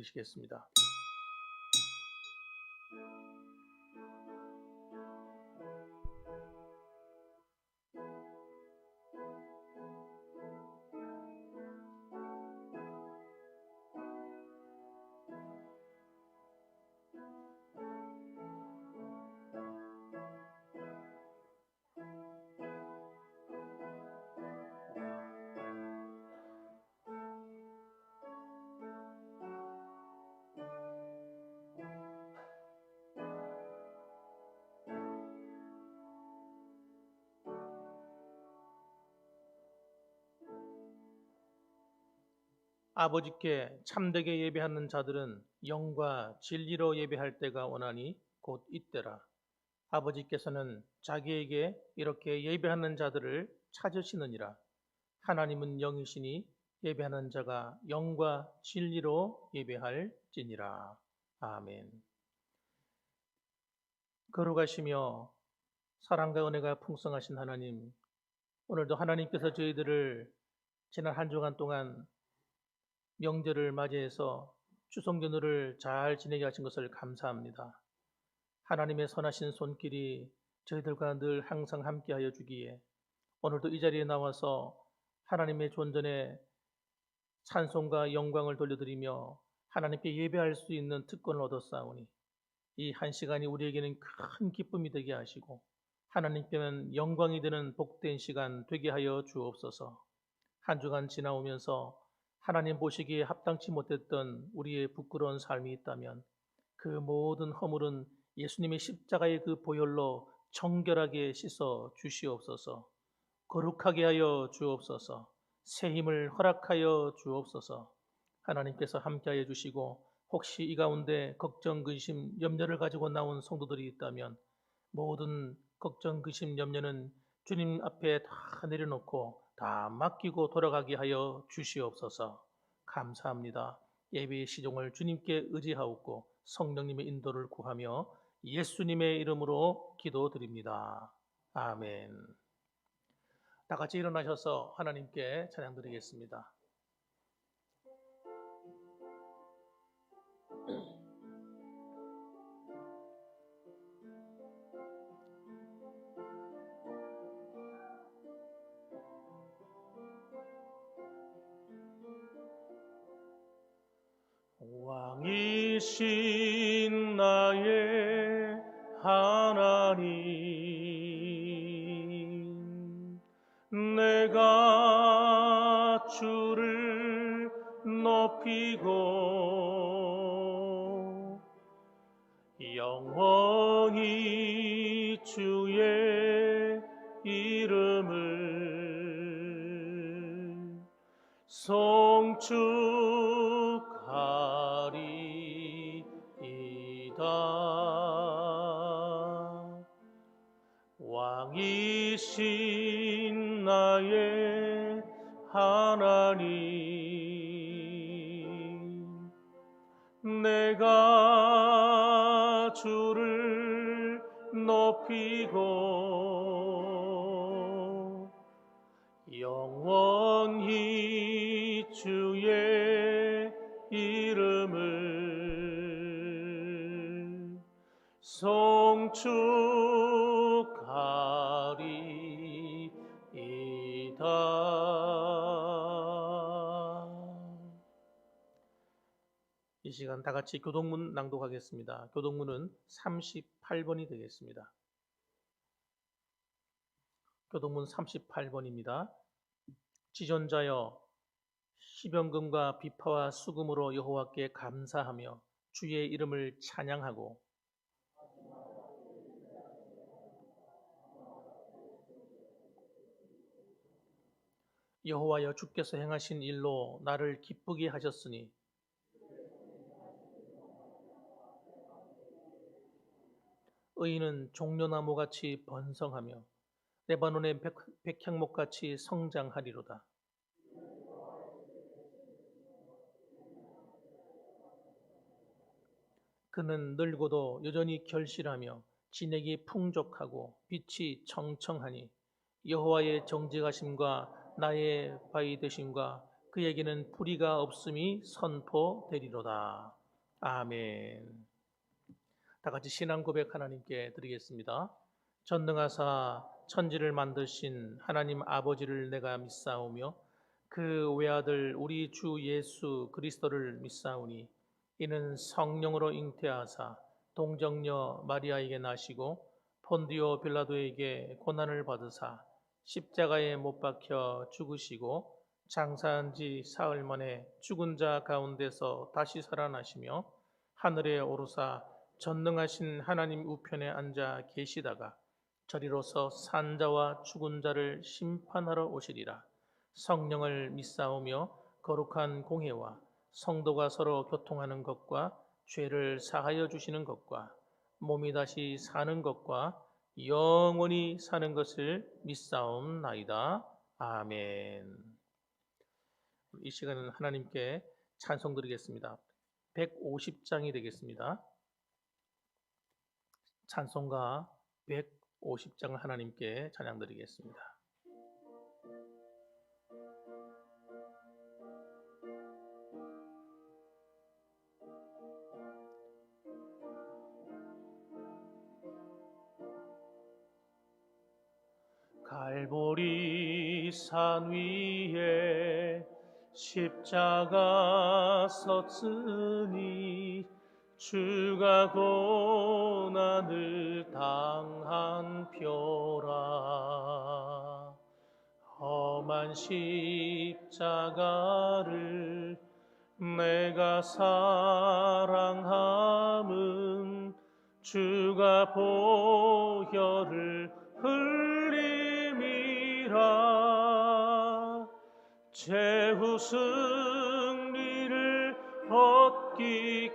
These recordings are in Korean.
드리시겠습니다. 아버지께 참되게 예배하는 자들은 영과 진리로 예배할 때가 오나니 곧 이때라. 아버지께서는 자기에게 이렇게 예배하는 자들을 찾으시느니라. 하나님은 영이시니 예배하는 자가 영과 진리로 예배할지니라. 아멘. 거룩하시며 사랑과 은혜가 풍성하신 하나님, 오늘도 하나님께서 저희들을 지난 한 주간 동안 명절을 맞이해서 추석 연휴를 잘 지내게 하신 것을 감사합니다. 하나님의 선하신 손길이 저희들과 늘 항상 함께하여 주기에 오늘도 이 자리에 나와서 하나님의 존전에 찬송과 영광을 돌려드리며 하나님께 예배할 수 있는 특권을 얻었사오니 이 한 시간이 우리에게는 큰 기쁨이 되게 하시고 하나님께는 영광이 되는 복된 시간 되게 하여 주옵소서. 한 주간 지나오면서 하나님 보시기에 합당치 못했던 우리의 부끄러운 삶이 있다면 그 모든 허물은 예수님의 십자가의 그 보혈로 정결하게 씻어 주시옵소서. 거룩하게 하여 주옵소서. 새 힘을 허락하여 주옵소서. 하나님께서 함께하여 주시고 혹시 이 가운데 걱정, 근심, 염려를 가지고 나온 성도들이 있다면 모든 걱정, 근심, 염려는 주님 앞에 다 내려놓고 다 맡기고 돌아가게 하여 주시옵소서. 감사합니다. 예배의 시종을 주님께 의지하옵고 성령님의 인도를 구하며 예수님의 이름으로 기도드립니다. 아멘. 다 같이 일어나셔서 하나님께 찬양 드리겠습니다. 왕이신 나의 하나님, 내가 주를 높이고 영원히 주의 이름을 송축하리이다. 왕이신 나의 하나님, 내가 주를 높이고 영원히 주의 이름을 송축하리이다. 이 시간 다 같이 교동문 낭독하겠습니다. 교동문은 38번이 되겠습니다. 교동문 38번입니다. 지존자여, 시병금과 비파와 수금으로 여호와께 감사하며 주의 이름을 찬양하고 여호와여, 주께서 행하신 일로 나를 기쁘게 하셨으니 의인은 종려나무같이 번성하며 레바논의 백향목같이 성장하리로다. 그는 늙어도 여전히 결실하며 진액이 풍족하고 빛이 청청하니 여호와의 정직하심과 나의 바위 되심과 그에게는 불의가 없음이 선포되리로다. 아멘. 다 같이 신앙 고백 하나님께 드리겠습니다. 전능하사 천지를 만드신 하나님 아버지를 내가 믿사오며 그 외아들 우리 주 예수 그리스도를 믿사오니 이는 성령으로 잉태하사 동정녀 마리아에게 나시고 본디오 빌라도에게 고난을 받으사 십자가에 못 박혀 죽으시고 장사한 지 사흘 만에 죽은 자 가운데서 다시 살아나시며 하늘에 오르사 전능하신 하나님 우편에 앉아 계시다가 저리로서 산자와 죽은 자를 심판하러 오시리라. 성령을 믿사오며 거룩한 공회와 성도가 서로 교통하는 것과 죄를 사하여 주시는 것과 몸이 다시 사는 것과 영원히 사는 것을 믿사옵나이다. 아멘. 이 시간은 하나님께 찬송 드리겠습니다. 150장이 되겠습니다. 찬송가 150장을 하나님께 찬양 드리겠습니다. 갈보리 산 위에 십자가 섰으니 주가 고난을 당한 표라. 험한 십자가를 내가 사랑함은 주가 보혈을 흘림이라. 최후 승리를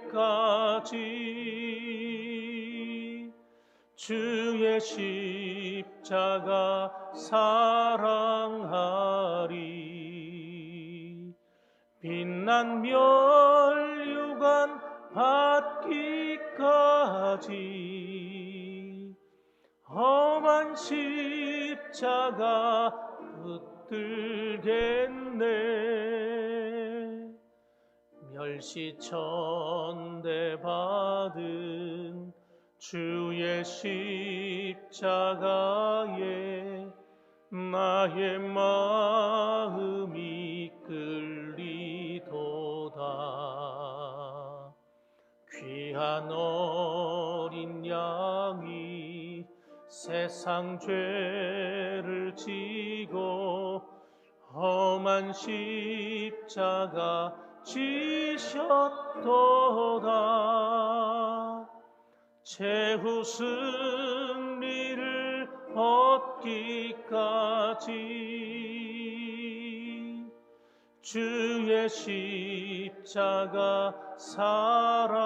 얻기까지 주의 십자가 사랑하리. 빛난 멸류관 받기까지 험한 십자가 붙들겠네. 멸시천대 받은 주의 십자가에 나의 마음이 끌리도다. 귀한 어린 양이 세상 죄를 지고 험한 십자가 지셨도다. 최후 승리를 얻기까지 주의 십자가 사랑하리.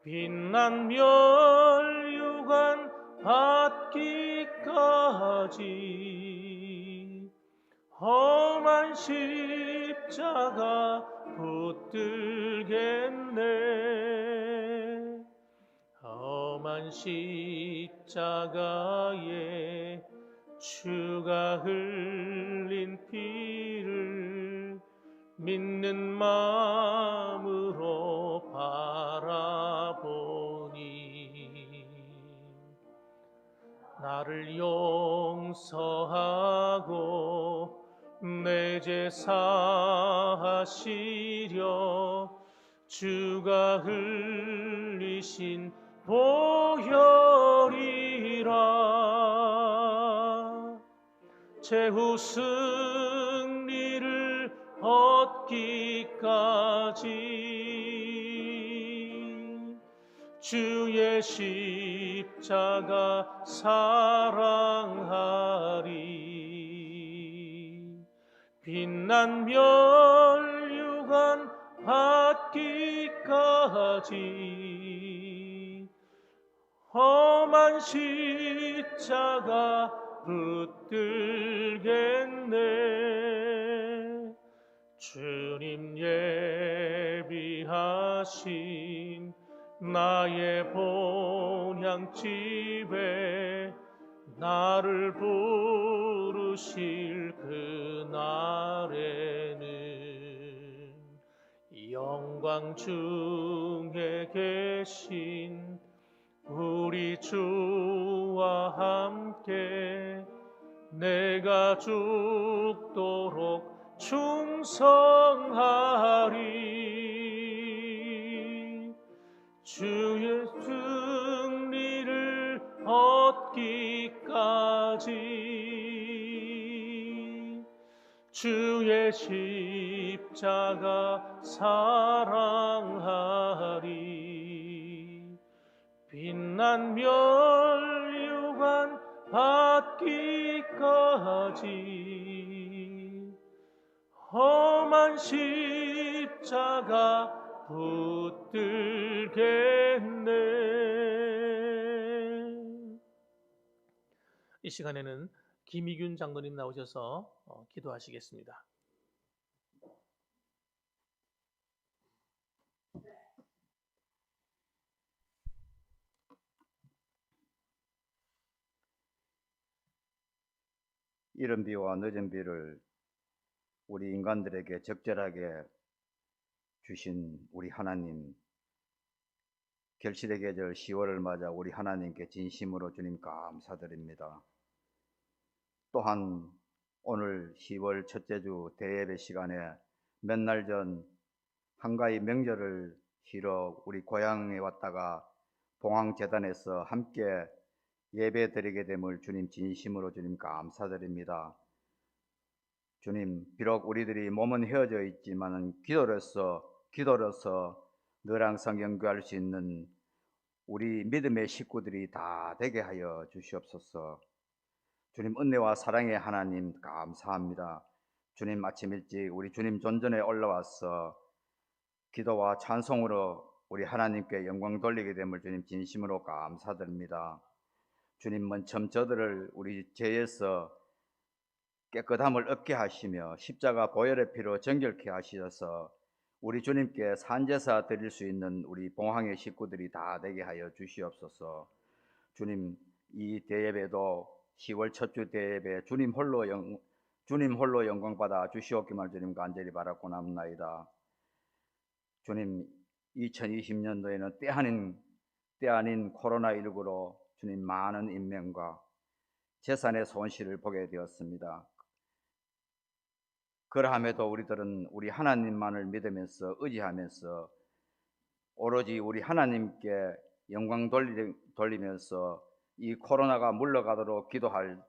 빛난 멸류관 받기까지 험한 십자가 붙들겠네. 험한 십자가에 주가 흘린 피를 믿는 마음으로 바라보니 나를 용서하고 내 죄 사하시려 주가 흘리신 보혈이라. 최후 승리를 얻기까지 주의 십자가 사랑하리. 빛난 멸류관 받기까지 험한 십자가 붙들겠네. 주님 예비하신 나의 본향집에 나를 부르실 그날에는 영광 중에 계신 우리 주와 함께 내가 죽도록 충성하리. 주의 승리를 얻기까지 주의 십자가 사랑하리. 빛난 멸류관 받기까지 험한 십자가 붙들겠네. 이 시간에는 김희균 장로님 나오셔서 기도하시겠습니다. 이른 비와 늦은 비를 우리 인간들에게 적절하게 주신 우리 하나님, 결실의 계절 10월을 맞아 우리 하나님께 진심으로 주님 감사드립니다. 또한 오늘 10월 첫째 주 대예배 시간에 몇 날 전 한가위 명절을 쉬러 우리 고향에 왔다가 봉황재단에서 함께 예배 드리게 됨을 주님 진심으로 주님 감사드립니다. 주님, 비록 우리들이 몸은 헤어져 있지만 기도로서 늘 항상 연구할 수 있는 우리 믿음의 식구들이 다 되게 하여 주시옵소서. 주님, 은혜와 사랑의 하나님 감사합니다. 주님, 아침 일찍 우리 주님 존전에 올라와서 기도와 찬송으로 우리 하나님께 영광 돌리게 됨을 주님 진심으로 감사드립니다. 주님, 먼저 저들을 우리 죄에서 깨끗함을 얻게 하시며 십자가 보혈의 피로 정결케 하셔서 우리 주님께 산제사 드릴 수 있는 우리 봉황의 식구들이 다 되게 하여 주시옵소서. 주님, 이 대예배도 10월 첫 주 대예배 주님 홀로 영광 받아 주시옵기만 주님 간절히 바라고 남나이다. 주님, 2020년도에는 때 아닌 코로나19로 주님 많은 인명과 재산의 손실을 보게 되었습니다. 그러함에도 우리들은 우리 하나님만을 믿으면서 의지하면서 오로지 우리 하나님께 영광 돌리면서 이 코로나가 물러가도록 기도할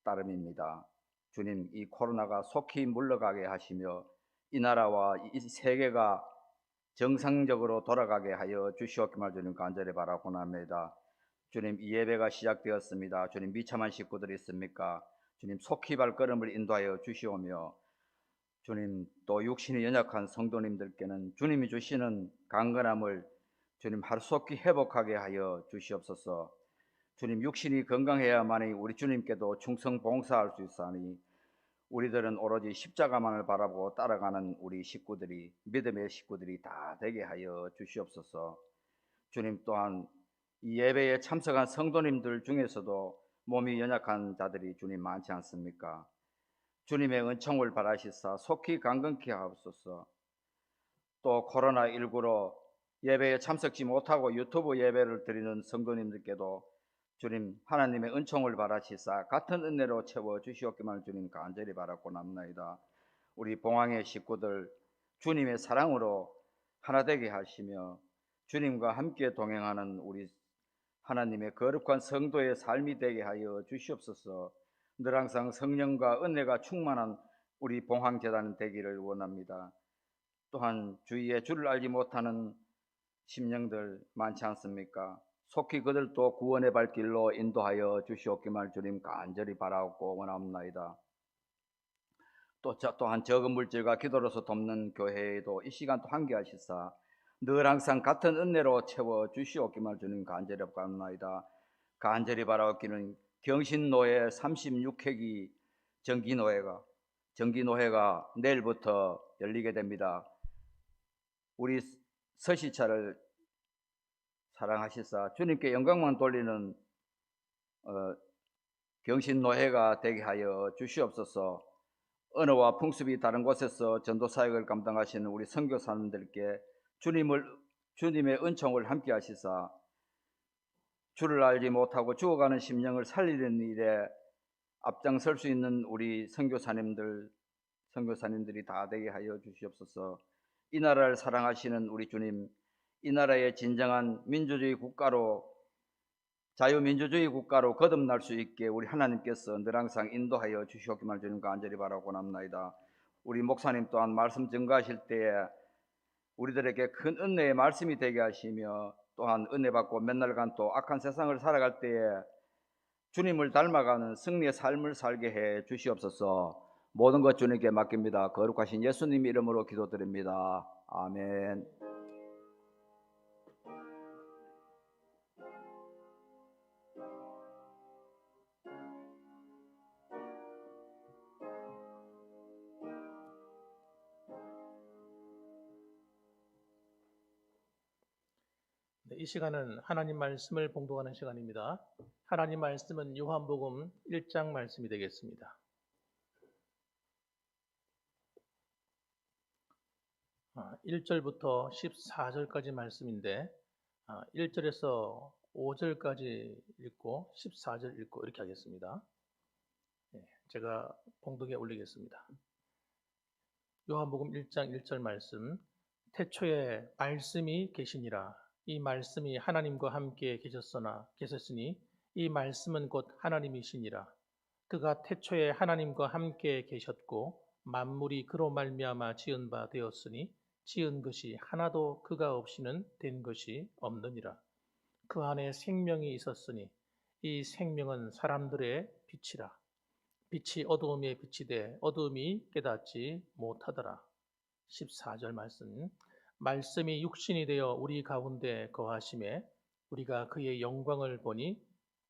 따름입니다. 주님, 이 코로나가 속히 물러가게 하시며 이 나라와 이 세계가 정상적으로 돌아가게 하여 주시옵기를 주님 간절히 바라고 합니다. 주님, 이 예배가 시작되었습니다. 주님, 비참한 식구들이 있습니까? 주님, 속히 발걸음을 인도하여 주시오며 주님, 또 육신이 연약한 성도님들께는 주님이 주시는 강건함을 주님 하루속히 회복하게 하여 주시옵소서. 주님, 육신이 건강해야만이 우리 주님께도 충성 봉사할 수 있사니 우리들은 오로지 십자가만을 바라보고 따라가는 우리 식구들이, 믿음의 식구들이 다 되게 하여 주시옵소서. 주님, 또한 이 예배에 참석한 성도님들 중에서도 몸이 연약한 자들이 주님 많지 않습니까? 주님의 은총을 바라시사 속히 강건케 하옵소서. 또 코로나19로 예배에 참석지 못하고 유튜브 예배를 드리는 성도님들께도 주님 하나님의 은총을 바라시사 같은 은혜로 채워 주시옵기만 주님 간절히 바라고 남나이다. 우리 봉황의 식구들 주님의 사랑으로 하나 되게 하시며 주님과 함께 동행하는 우리 하나님의 거룩한 성도의 삶이 되게 하여 주시옵소서. 늘 항상 성령과 은혜가 충만한 우리 봉황재단 되기를 원합니다. 또한 주위에 주를 알지 못하는 심령들 많지 않습니까? 속히 그들도 구원의 발길로 인도하여 주시옵기를 주님 간절히 바라고 원합니다. 또한 적은 물질과 기도로서 돕는 교회에도 이 시간 또 함께하시사 늘 항상 같은 은혜로 채워 주시옵기를 주님 간절히 바랍니다. 간절히 바라옵기는 경신노예 36회기 정기노회가 내일부터 열리게 됩니다. 우리 서시차를 사랑하시사 주님께 영광만 돌리는 병신노예가 되게 하여 주시옵소서. 언어와 풍습이 다른 곳에서 전도 사역을 감당하시는 우리 선교사님들께 주님의 은총을 함께 하시사 주를 알지 못하고 죽어가는 심령을 살리는 일에 앞장설 수 있는 우리 선교사님들이 다 되게 하여 주시옵소서. 이 나라를 사랑하시는 우리 주님, 이 나라의 진정한 자유민주주의 국가로 거듭날 수 있게 우리 하나님께서 늘 항상 인도하여 주시옵기만 주님 간절히 바라고 남나이다. 우리 목사님 또한 말씀 증거하실 때에 우리들에게 큰 은혜의 말씀이 되게 하시며 또한 은혜 받고 맨날간 또 악한 세상을 살아갈 때에 주님을 닮아가는 승리의 삶을 살게 해 주시옵소서. 모든 것 주님께 맡깁니다. 거룩하신 예수님 이름으로 기도드립니다. 아멘. 네, 이 시간은 하나님 말씀을 봉독하는 시간입니다. 하나님 말씀은 요한복음 1장 말씀이 되겠습니다. 1절부터 14절까지 말씀인데 1절에서 5절까지 읽고 14절 읽고 이렇게 하겠습니다. 제가 봉독에 올리겠습니다. 요한복음 1장 1절 말씀. 태초에 말씀이 계시니라. 이 말씀이 하나님과 함께 계셨으니 이 말씀은 곧 하나님이시니라. 그가 태초에 하나님과 함께 계셨고 만물이 그로 말미암아 지은 바 되었으니 지은 것이 하나도 그가 없이는 된 것이 없느니라. 그 안에 생명이 있었으니 이 생명은 사람들의 빛이라. 빛이 어두움에 비치되 어두움이 깨닫지 못하더라. 14절 말씀. 말씀이 육신이 되어 우리 가운데 거하심에 우리가 그의 영광을 보니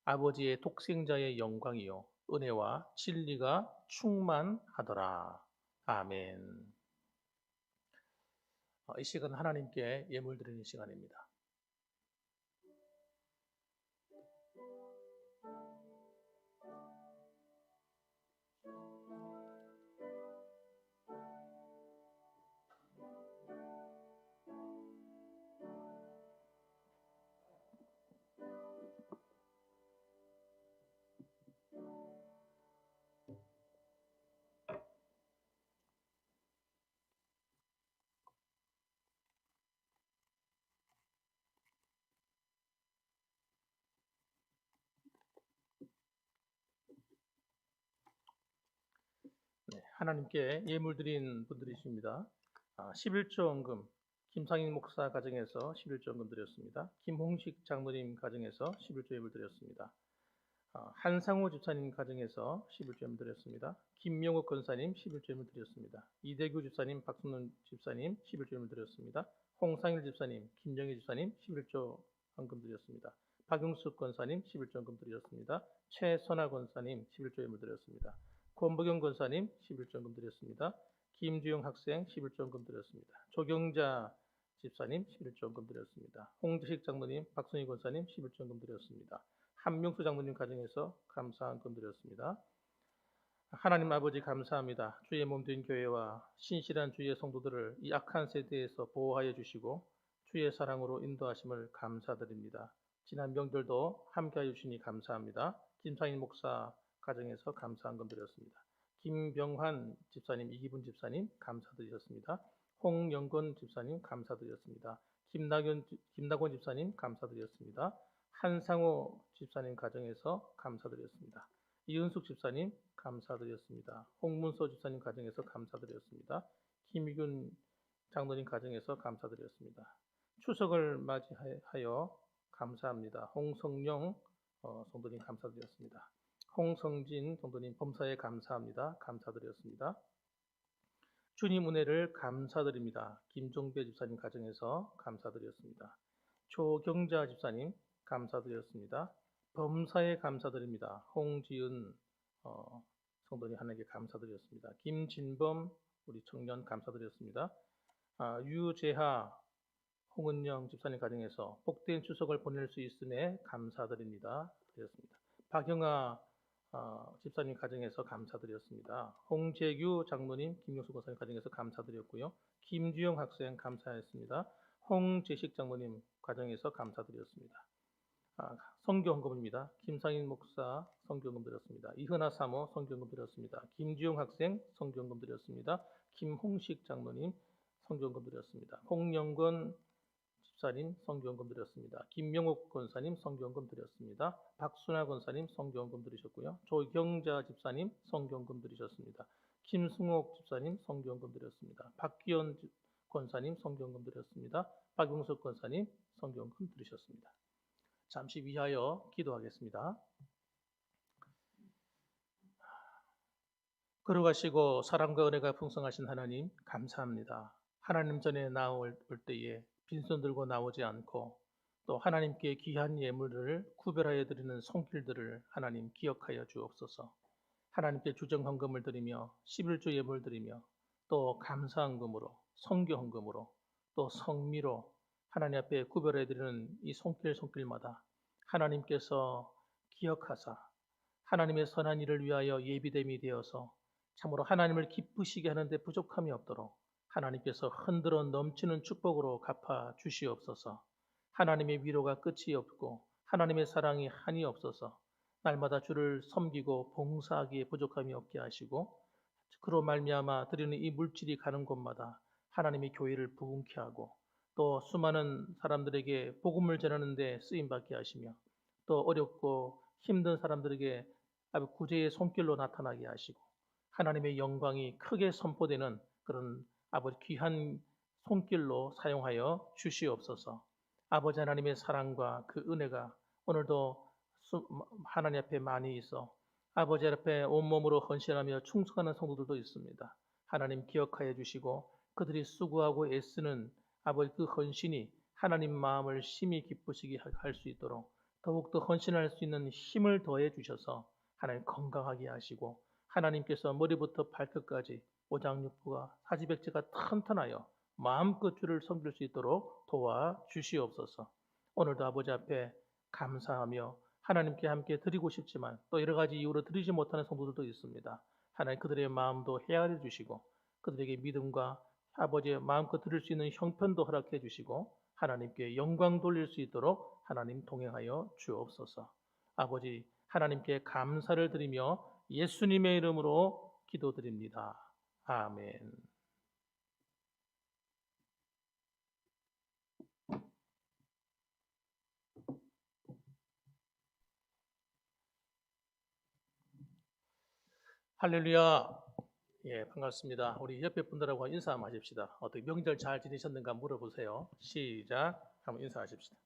아버지의 독생자의 영광이요 은혜와 진리가 충만하더라. 아멘. 이 시간 하나님께 예물 드리는 시간입니다. 하나님께 예물 드린 분들이십니다. 11조 헌금 김상인 목사 가정에서 11조 헌금 드렸습니다. 김홍식 장로님 가정에서 11조 예물 드렸습니다. 한상우 집사님 가정에서 11조 예물 드렸습니다. 김명욱 권사님 11조 예물 드렸습니다. 이대규 집사님, 박순원 집사님 11조 예물 드렸습니다. 홍상일 집사님, 김정희 집사님 11조 헌금 드렸습니다. 박용숙 권사님 11조 헌금 드렸습니다. 최선아 권사님 11조 예물 드렸습니다. 권보경 권사님 11조 헌금 드렸습니다. 김주영 학생 11조 헌금 드렸습니다. 조경자 집사님 11조 헌금 드렸습니다. 홍지식 장로님, 박순희 권사님 11조 헌금 드렸습니다. 한명수 장로님 가정에서 감사 헌금 드렸습니다. 하나님 아버지 감사합니다. 주의 몸 된 교회와 신실한 주의 성도들을 이 악한 세대에서 보호하여 주시고 주의 사랑으로 인도하심을 감사드립니다. 지난 명절도 함께하여 주시니 감사합니다. 김상인 목사 가정에서 감사 헌금 드렸습니다. 김병환 집사님, 이기분 집사님 감사드렸습니다. 홍영건 집사님 감사드렸습니다. 김나곤 집사님 감사드렸습니다. 한상호 집사님 가정에서 감사드렸습니다. 이은숙 집사님 감사드렸습니다. 홍문서 집사님 가정에서 감사드렸습니다. 김희균 장로님 가정에서 감사드렸습니다. 추석을 맞이하여 감사합니다. 홍성령 성도님 감사드렸습니다. 홍성진 성도님 범사에 감사합니다. 감사드렸습니다. 주님 은혜를 감사드립니다. 김종배 집사님 가정에서 감사드렸습니다. 조경자 집사님 감사드렸습니다. 범사에 감사드립니다. 홍지은 성도님 하나님께 감사드렸습니다. 김진범 우리 청년 감사드렸습니다. 유재하 홍은영 집사님 가정에서 복된 추석을 보낼 수 있음에 감사드립니다. 드렸습니다. 박영아 집사님 가정에서 감사드렸습니다. 홍재규 장로님, 김용수 권사님 가정에서 감사드렸고요. 김주영 학생 감사했습니다. 홍재식 장로님 가정에서 감사드렸습니다. 성교헌금입니다. 김상인 목사 성교헌금 드렸습니다. 이은하 사모 성교헌금 드렸습니다. 김주영 학생 성교헌금 드렸습니다. 김홍식 장로님 성교헌금 드렸습니다. 홍영건 집사님 성교헌금 드렸습니다. 김명옥 권사님 성교헌금 드렸습니다. 박순아 권사님 성교헌금 드리셨고요. 조경자 집사님 성교헌금 드리셨습니다. 김승옥 집사님 성교헌금 드렸습니다. 박기현 권사님 성교헌금 드렸습니다. 박용석 권사님 성교헌금 드리셨습니다. 잠시 위하여 기도하겠습니다. 걸어가시고 사랑과 은혜가 풍성하신 하나님 감사합니다. 하나님 전에 나올 때에 빈손 들고 나오지 않고 또 하나님께 귀한 예물을 구별하여 드리는 손길들을 하나님 기억하여 주옵소서. 하나님께 주정 헌금을 드리며 11조 예물 드리며 또 감사헌금으로 성교헌금으로 또 성미로 하나님 앞에 구별해 드리는 이 손길마다 하나님께서 기억하사 하나님의 선한 일을 위하여 예비됨이 되어서 참으로 하나님을 기쁘시게 하는데 부족함이 없도록 하나님께서 흔들어 넘치는 축복으로 갚아 주시옵소서. 하나님의 위로가 끝이 없고 하나님의 사랑이 한이 없어서 날마다 주를 섬기고 봉사하기에 부족함이 없게 하시고 그로 말미암아 드리는 이 물질이 가는 곳마다 하나님의 교회를 부흥케 하고 또 수많은 사람들에게 복음을 전하는 데 쓰임받게 하시며 또 어렵고 힘든 사람들에게 아주 구제의 손길로 나타나게 하시고 하나님의 영광이 크게 선포되는 그런 아버지 귀한 손길로 사용하여 주시옵소서. 아버지 하나님의 사랑과 그 은혜가 오늘도 하나님 앞에 많이 있어 아버지 앞에 온몸으로 헌신하며 충성하는 성도들도 있습니다. 하나님 기억하여 주시고 그들이 수고하고 애쓰는 아버지 그 헌신이 하나님 마음을 심히 기쁘시게 할 수 있도록 더욱더 헌신할 수 있는 힘을 더해 주셔서 하나님 건강하게 하시고 하나님께서 머리부터 발끝까지 오장육부가 사지백제가 튼튼하여 마음껏 주를 섬길 수 있도록 도와 주시옵소서. 오늘도 아버지 앞에 감사하며 하나님께 함께 드리고 싶지만 또 여러 가지 이유로 드리지 못하는 성도들도 있습니다. 하나님 그들의 마음도 헤아려 주시고 그들에게 믿음과 아버지의 마음껏 드릴 수 있는 형편도 허락해 주시고 하나님께 영광 돌릴 수 있도록 하나님 동행하여 주옵소서. 아버지 하나님께 감사를 드리며 예수님의 이름으로 기도드립니다. 아멘. 할렐루야. 예, 반갑습니다. 우리 옆에 분들하고 인사 한번 하십시다. 어떻게 명절 잘 지내셨는가 물어보세요. 시작. 한번 인사하십시다.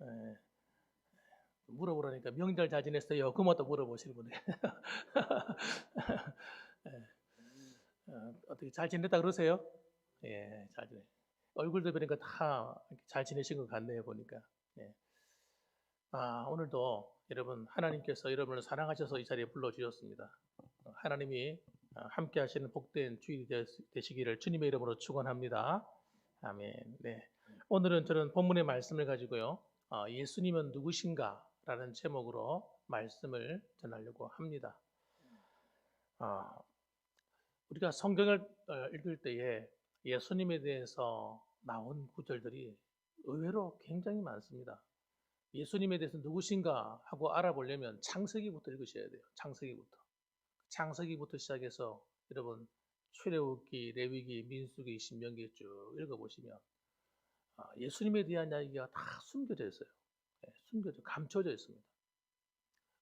예, 물어보라니까 명절 잘 지냈어요? 그만 또 물어보시는 분들. 어떻게 잘 지냈다 그러세요? 예, 잘 지내. 얼굴도 보니까 다 잘 지내신 것 같네요, 보니까. 예. 오늘도 여러분 하나님께서 여러분을 사랑하셔서 이 자리에 불러주셨습니다. 하나님이 함께 하시는 복된 주일이 되시기를 주님의 이름으로 축원합니다. 아멘. 네. 오늘은 저는 본문의 말씀을 가지고요. 예수님은 누구신가? 라는 제목으로 말씀을 전하려고 합니다. 우리가 성경을 읽을 때에 예수님에 대해서 나온 구절들이 의외로 굉장히 많습니다. 예수님에 대해서 누구신가 하고 알아보려면 창세기부터 읽으셔야 돼요. 창세기부터 시작해서 여러분 출애굽기, 레위기, 민수기, 신명기 쭉 읽어보시면 예수님에 대한 이야기가 다 숨겨져 있어요. 감춰져 있습니다.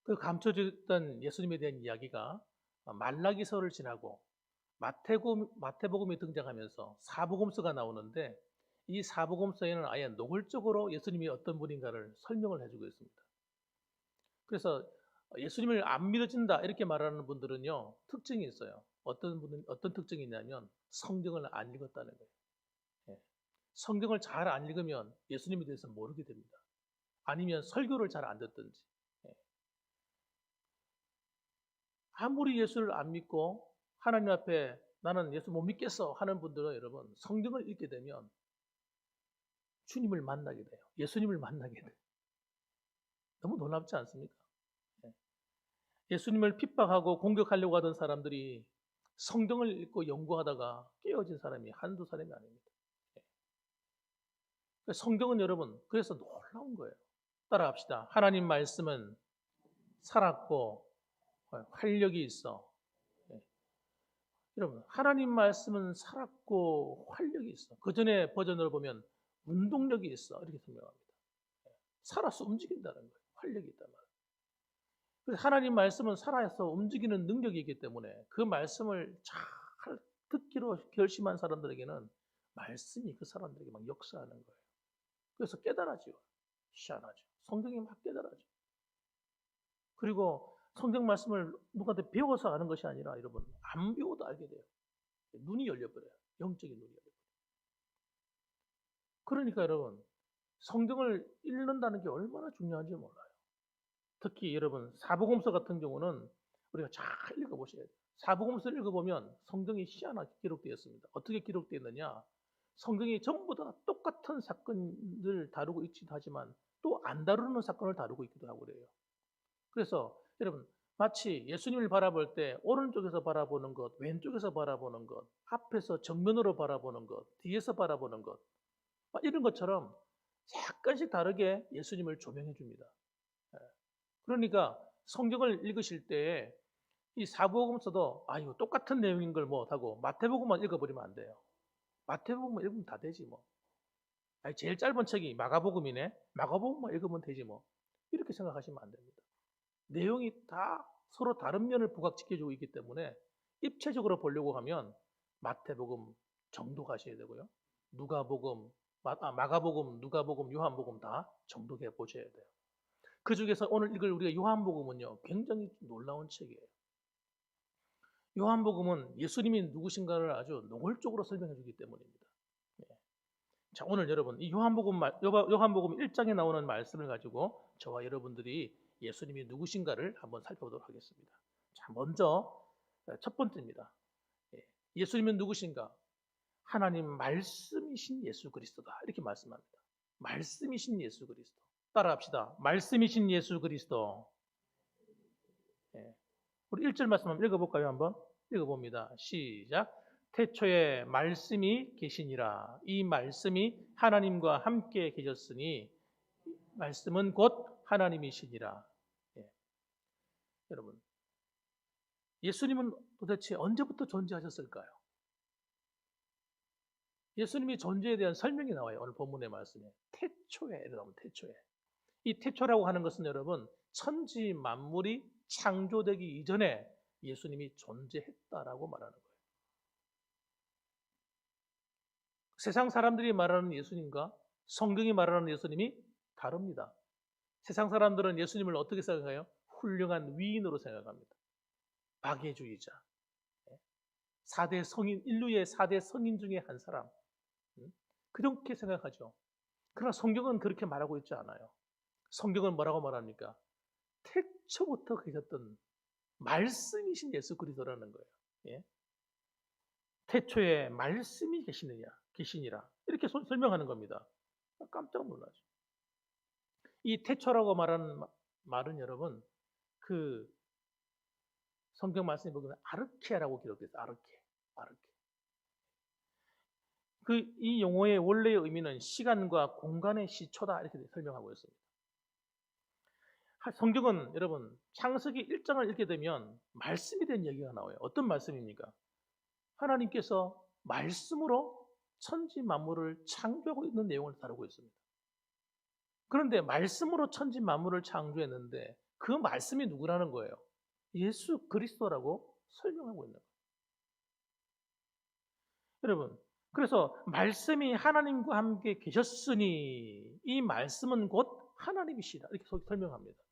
그 감춰져 있던 예수님에 대한 이야기가 말라기서를 지나고 마태복음이 등장하면서 사복음서가 나오는데 이 사복음서에는 아예 노골적으로 예수님이 어떤 분인가를 설명을 해주고 있습니다. 그래서 예수님을 안 믿어진다 이렇게 말하는 분들은요 특징이 있어요. 어떤 특징이 있냐면 성경을 안 읽었다는 거예요. 예. 성경을 잘 안 읽으면 예수님에 대해서 모르게 됩니다. 아니면 설교를 잘 안 듣든지. 예. 아무리 예수를 안 믿고 하나님 앞에 나는 예수 못 믿겠어 하는 분들은 여러분 성경을 읽게 되면 주님을 만나게 돼요. 예수님을 만나게 돼요. 너무 놀랍지 않습니까? 예. 예수님을 핍박하고 공격하려고 하던 사람들이 성경을 읽고 연구하다가 깨어진 사람이 한두 사람이 아닙니다. 예. 성경은 여러분 그래서 놀라운 거예요. 따라합시다. 하나님 말씀은 살았고 활력이 있어. 예. 여러분 하나님 말씀은 살았고 활력이 있어. 그 전에 버전으로 보면 운동력이 있어 이렇게 설명합니다. 살아서 움직인다는 거예요. 활력이 있단 말이에요. 그래서 하나님 말씀은 살아서 움직이는 능력이 있기 때문에 그 말씀을 잘 듣기로 결심한 사람들에게는 말씀이 그 사람들에게 막 역사하는 거예요. 그래서 깨달아지요. 희한하죠. 성경이 막 깨달아져. 그리고 성경 말씀을 누구한테 배워서 아는 것이 아니라 여러분 안 배워도 알게 돼요. 눈이 열려버려요. 영적인 눈이 열려버려요. 그러니까 여러분 성경을 읽는다는 게 얼마나 중요한지 몰라요. 특히 여러분 사복음서 같은 경우는 우리가 잘 읽어보셔야 돼요. 사복음서를 읽어보면 성경이 희한하게 기록되어 있습니다. 어떻게 기록되어 있느냐? 성경이 전부 다 똑같은 사건을 다루고 있기도 하지만 또 안 다루는 사건을 다루고 있기도 하고 그래요. 그래서 여러분 마치 예수님을 바라볼 때 오른쪽에서 바라보는 것, 왼쪽에서 바라보는 것, 앞에서 정면으로 바라보는 것, 뒤에서 바라보는 것 이런 것처럼 약간씩 다르게 예수님을 조명해 줍니다. 그러니까 성경을 읽으실 때 이 사복음서도 이거 똑같은 내용인 걸 못하고 마태복음만 읽어버리면 안 돼요. 마태복음만 읽으면 다 되지 뭐. 제일 짧은 책이 마가복음이네. 마가복음만 읽으면 되지 뭐. 이렇게 생각하시면 안 됩니다. 내용이 다 서로 다른 면을 부각시켜주고 있기 때문에 입체적으로 보려고 하면 마태복음 정도 가셔야 되고요. 누가복음, 마가복음, 누가복음, 요한복음 다 정독해 보셔야 돼요. 그 중에서 오늘 읽을 우리가 요한복음은요, 굉장히 놀라운 책이에요. 요한복음은 예수님이 누구신가를 아주 노골적으로 설명해 주기 때문입니다. 자, 오늘 여러분, 이 요한복음 1장에 나오는 말씀을 가지고 저와 여러분들이 예수님이 누구신가를 한번 살펴보도록 하겠습니다. 자, 먼저 첫 번째입니다. 예수님은 누구신가? 하나님 말씀이신 예수 그리스도다. 이렇게 말씀합니다. 말씀이신 예수 그리스도. 따라합시다. 말씀이신 예수 그리스도. 우리 1절 말씀 한번 읽어볼까요? 한번 읽어봅니다. 시작. 태초에 말씀이 계시니라. 이 말씀이 하나님과 함께 계셨으니 말씀은 곧 하나님이시니라. 여러분, 예수님은 도대체 언제부터 존재하셨을까요? 예수님이 존재에 대한 설명이 나와요. 오늘 본문의 말씀에. 태초에, 여러분, 태초에. 이 태초라고 하는 것은 여러분, 천지 만물이 창조되기 이전에 예수님이 존재했다라고 말하는 거예요. 세상 사람들이 말하는 예수님과 성경이 말하는 예수님이 다릅니다. 세상 사람들은 예수님을 어떻게 생각해요? 훌륭한 위인으로 생각합니다. 박애주의자. 4대 성인, 인류의 4대 성인 중에 한 사람. 그렇게 생각하죠. 그러나 성경은 그렇게 말하고 있지 않아요. 성경은 뭐라고 말합니까? 태초부터 계셨던 말씀이신 예수 그리스도라는 거예요. 예? 태초에 말씀이 계시니라 이렇게 설명하는 겁니다. 깜짝 놀라죠. 이 태초라고 말하는 말은 여러분 그 성경 말씀에 보면 아르케라고 기록되어 있어요. 아르케. 이 용어의 원래의 의미는 시간과 공간의 시초다 이렇게 설명하고 있습니다. 성경은 여러분 창세기 1장을 읽게 되면 말씀에 대한 얘기가 나와요. 어떤 말씀입니까? 하나님께서 말씀으로 천지 만물을 창조하고 있는 내용을 다루고 있습니다. 그런데 말씀으로 천지 만물을 창조했는데 그 말씀이 누구라는 거예요? 예수 그리스도라고 설명하고 있는 거예요. 여러분, 그래서 말씀이 하나님과 함께 계셨으니 이 말씀은 곧 하나님이시다 이렇게 설명합니다.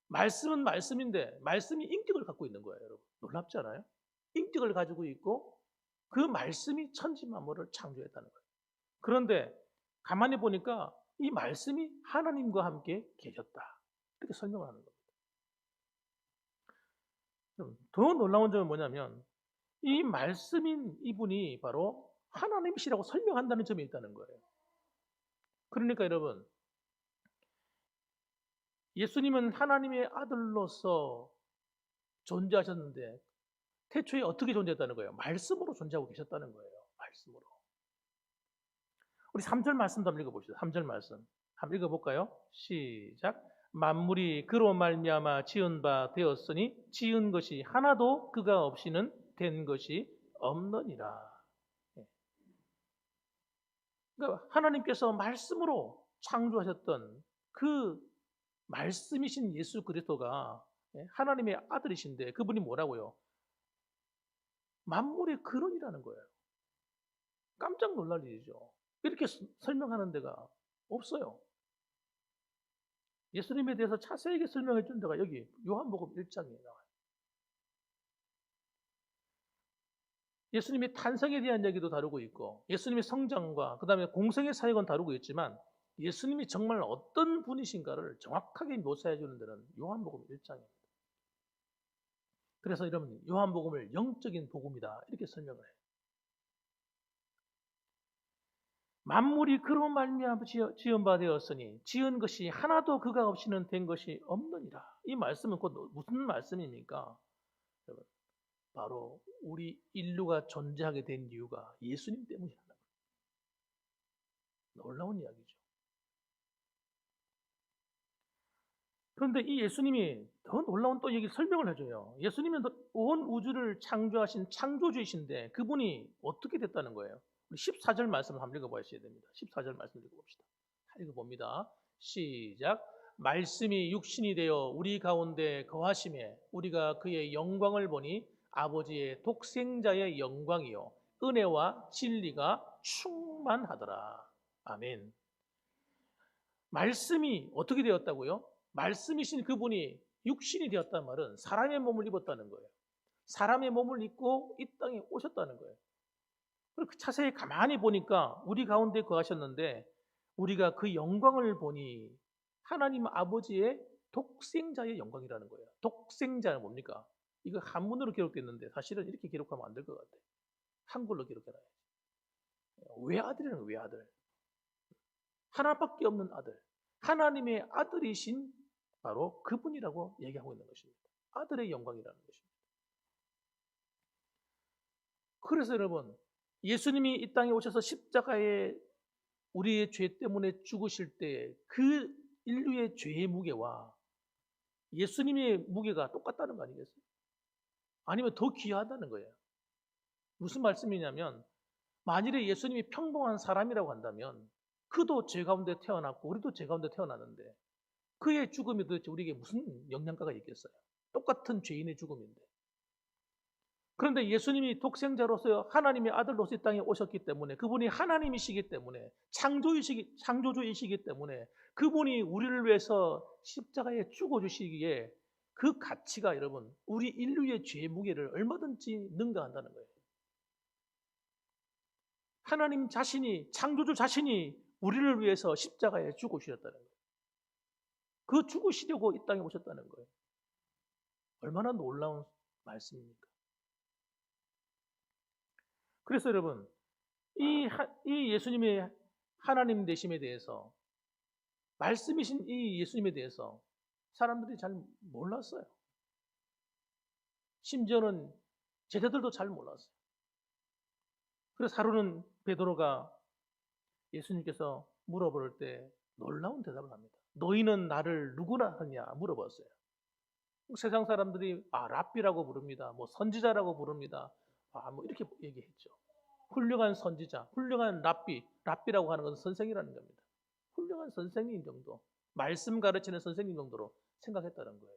말씀은 말씀인데 말씀이 인격을 갖고 있는 거예요. 여러분 놀랍지 않아요? 인격을 가지고 있고 그 말씀이 천지 만물을 창조했다는 거예요. 그런데 가만히 보니까 이 말씀이 하나님과 함께 계셨다 이렇게 설명을 하는 겁니다. 더 놀라운 점은 뭐냐면 이 말씀인 이분이 바로 하나님이시라고 설명한다는 점이 있다는 거예요. 그러니까 여러분 예수님은 하나님의 아들로서 존재하셨는데 태초에 어떻게 존재했다는 거예요? 말씀으로 존재하고 계셨다는 거예요. 말씀으로. 우리 3절 말씀도 한번 읽어봅시다. 3절 말씀. 한번 읽어볼까요? 시작. 만물이 그로 말미암아 지은 바 되었으니 지은 것이 하나도 그가 없이는 된 것이 없느니라. 그러니까 하나님께서 말씀으로 창조하셨던 그 말씀이신 예수 그리스도가 하나님의 아들이신데 그분이 뭐라고요? 만물의 근원이라는 거예요. 깜짝 놀랄 일이죠. 이렇게 설명하는 데가 없어요. 예수님에 대해서 자세하게 설명해 준 데가 여기 요한복음 1장에 나와요. 예수님의 탄생에 대한 얘기도 다루고 있고 예수님의 성장과 그 다음에 공생의 사역은 다루고 있지만 예수님이 정말 어떤 분이신가를 정확하게 묘사해 주는 데는 요한복음 1장입니다. 그래서 여러분 요한복음을 영적인 복음이다 이렇게 설명을 해요. 만물이 그로 말미암아 지은 바 되었으니 지은 것이 하나도 그가 없이는 된 것이 없느니라. 이 말씀은 곧 무슨 말씀입니까? 여러분, 바로 우리 인류가 존재하게 된 이유가 예수님 때문이라는 거예요. 놀라운 이야기죠. 그런데 이 예수님이 더 놀라운 또 얘기 설명을 해줘요. 예수님은 온 우주를 창조하신 창조주이신데 그분이 어떻게 됐다는 거예요? 우리 14절 말씀을 한번 읽어보셔야 됩니다. 14절 말씀 읽어봅시다. 읽어봅니다. 시작. 말씀이 육신이 되어 우리 가운데 거하심에 우리가 그의 영광을 보니 아버지의 독생자의 영광이요 은혜와 진리가 충만하더라. 아멘. 말씀이 어떻게 되었다고요? 말씀이신 그분이 육신이 되었단 말은 사람의 몸을 입었다는 거예요. 사람의 몸을 입고 이 땅에 오셨다는 거예요. 그렇게 자세히 가만히 보니까 우리 가운데 거하셨는데 우리가 그 영광을 보니 하나님 아버지의 독생자의 영광이라는 거예요. 독생자는 뭡니까? 이거 한문으로 기록됐는데 사실은 이렇게 기록하면 안 될 것 같아요. 한글로 기록해놔요. 외아들이라는 거예요. 외아들. 하나밖에 없는 아들. 하나님의 아들이신 바로 그분이라고 얘기하고 있는 것입니다. 아들의 영광이라는 것입니다. 그래서 여러분 예수님이 이 땅에 오셔서 십자가에 우리의 죄 때문에 죽으실 때 그 인류의 죄의 무게와 예수님의 무게가 똑같다는 거 아니겠어요? 아니면 더 귀하다는 거예요. 무슨 말씀이냐면 만일에 예수님이 평범한 사람이라고 한다면 그도 죄 가운데 태어났고 우리도 죄 가운데 태어났는데 그의 죽음이 도대체 우리에게 무슨 영향가가 있겠어요? 똑같은 죄인의 죽음인데. 그런데 예수님이 독생자로서 하나님의 아들로서 이 땅에 오셨기 때문에 그분이 하나님이시기 때문에 창조주이시기 때문에 그분이 우리를 위해서 십자가에 죽어주시기에 그 가치가 여러분 우리 인류의 죄의 무게를 얼마든지 능가한다는 거예요. 하나님 자신이 창조주 자신이 우리를 위해서 십자가에 죽으셨다는 거예요. 그 죽으시려고 이 땅에 오셨다는 거예요. 얼마나 놀라운 말씀입니까? 그래서 여러분 이 예수님의 하나님 되심에 대해서 말씀이신 이 예수님에 대해서 사람들이 잘 몰랐어요. 심지어는 제자들도 잘 몰랐어요. 그래서 하루는 베드로가 예수님께서 물어볼 때 놀라운 대답을 합니다. 너희는 나를 누구나 하냐 물어봤어요. 세상 사람들이 랍비라고 부릅니다. 뭐 선지자라고 부릅니다. 뭐 이렇게 얘기했죠. 훌륭한 선지자, 훌륭한 랍비라고 하는 것은 선생이라는 겁니다. 훌륭한 선생님 정도, 말씀 가르치는 선생님 정도로 생각했다는 거예요.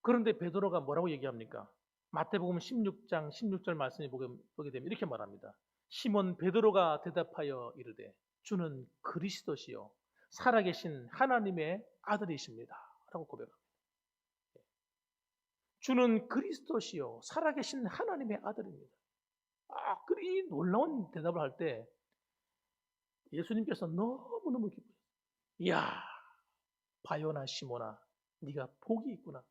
그런데 베드로가 뭐라고 얘기합니까? 마태복음 16장 16절 말씀을 보게 되면 이렇게 말합니다. 시몬 베드로가 대답하여 이르되 주는 그리스도시요 살아계신 하나님의 아들이십니다. 라고 고백합니다. 주는 그리스도시요 살아계신 하나님의 아들입니다. 이 놀라운 대답을 할 때 예수님께서 너무너무 기뻐요. 이야, 바요나 시모나, 네가 복이 있구나.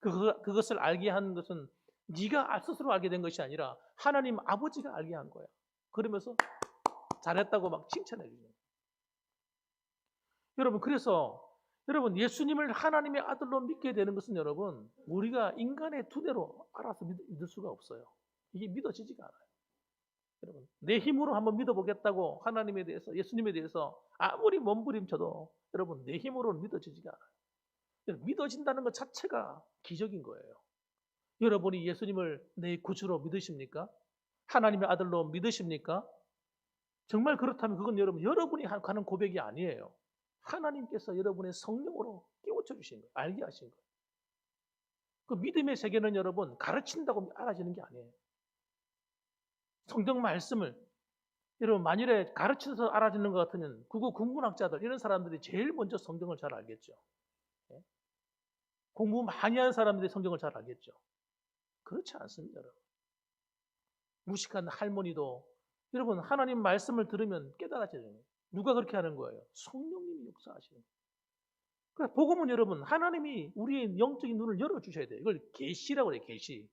그것을 알게 한 것은 네가 스스로 알게 된 것이 아니라 하나님 아버지가 알게 한 거야. 그러면서 잘했다고 막 칭찬해 주죠. 여러분, 그래서 여러분, 예수님을 하나님의 아들로 믿게 되는 것은 여러분, 우리가 인간의 두뇌로 알아서 믿을 수가 없어요. 이게 믿어지지가 않아요. 여러분, 내 힘으로 한번 믿어보겠다고 하나님에 대해서, 예수님에 대해서 아무리 몸부림쳐도 여러분, 내 힘으로는 믿어지지가 않아요. 여러분, 믿어진다는 것 자체가 기적인 거예요. 여러분이 예수님을 내 구주로 믿으십니까? 하나님의 아들로 믿으십니까? 정말 그렇다면 그건 여러분이 하는 고백이 아니에요. 하나님께서 여러분의 성령으로 깨우쳐 주신 거예요. 알게 하신 거예요. 그 믿음의 세계는 여러분 가르친다고 알아지는 게 아니에요. 성경 말씀을 여러분 만일에 가르쳐서 알아지는 것 같으면 국어 국문학자들 이런 사람들이 제일 먼저 성경을 잘 알겠죠. 예? 공부 많이 한 사람들이 성경을 잘 알겠죠. 그렇지 않습니다, 여러분. 무식한 할머니도 여러분 하나님 말씀을 들으면 깨달아져요. 누가 그렇게 하는 거예요? 성령님이 역사하시는 거예요. 그러니까 복음은 여러분 하나님이 우리의 영적인 눈을 열어주셔야 돼요. 이걸 계시라고 그래요. 계시.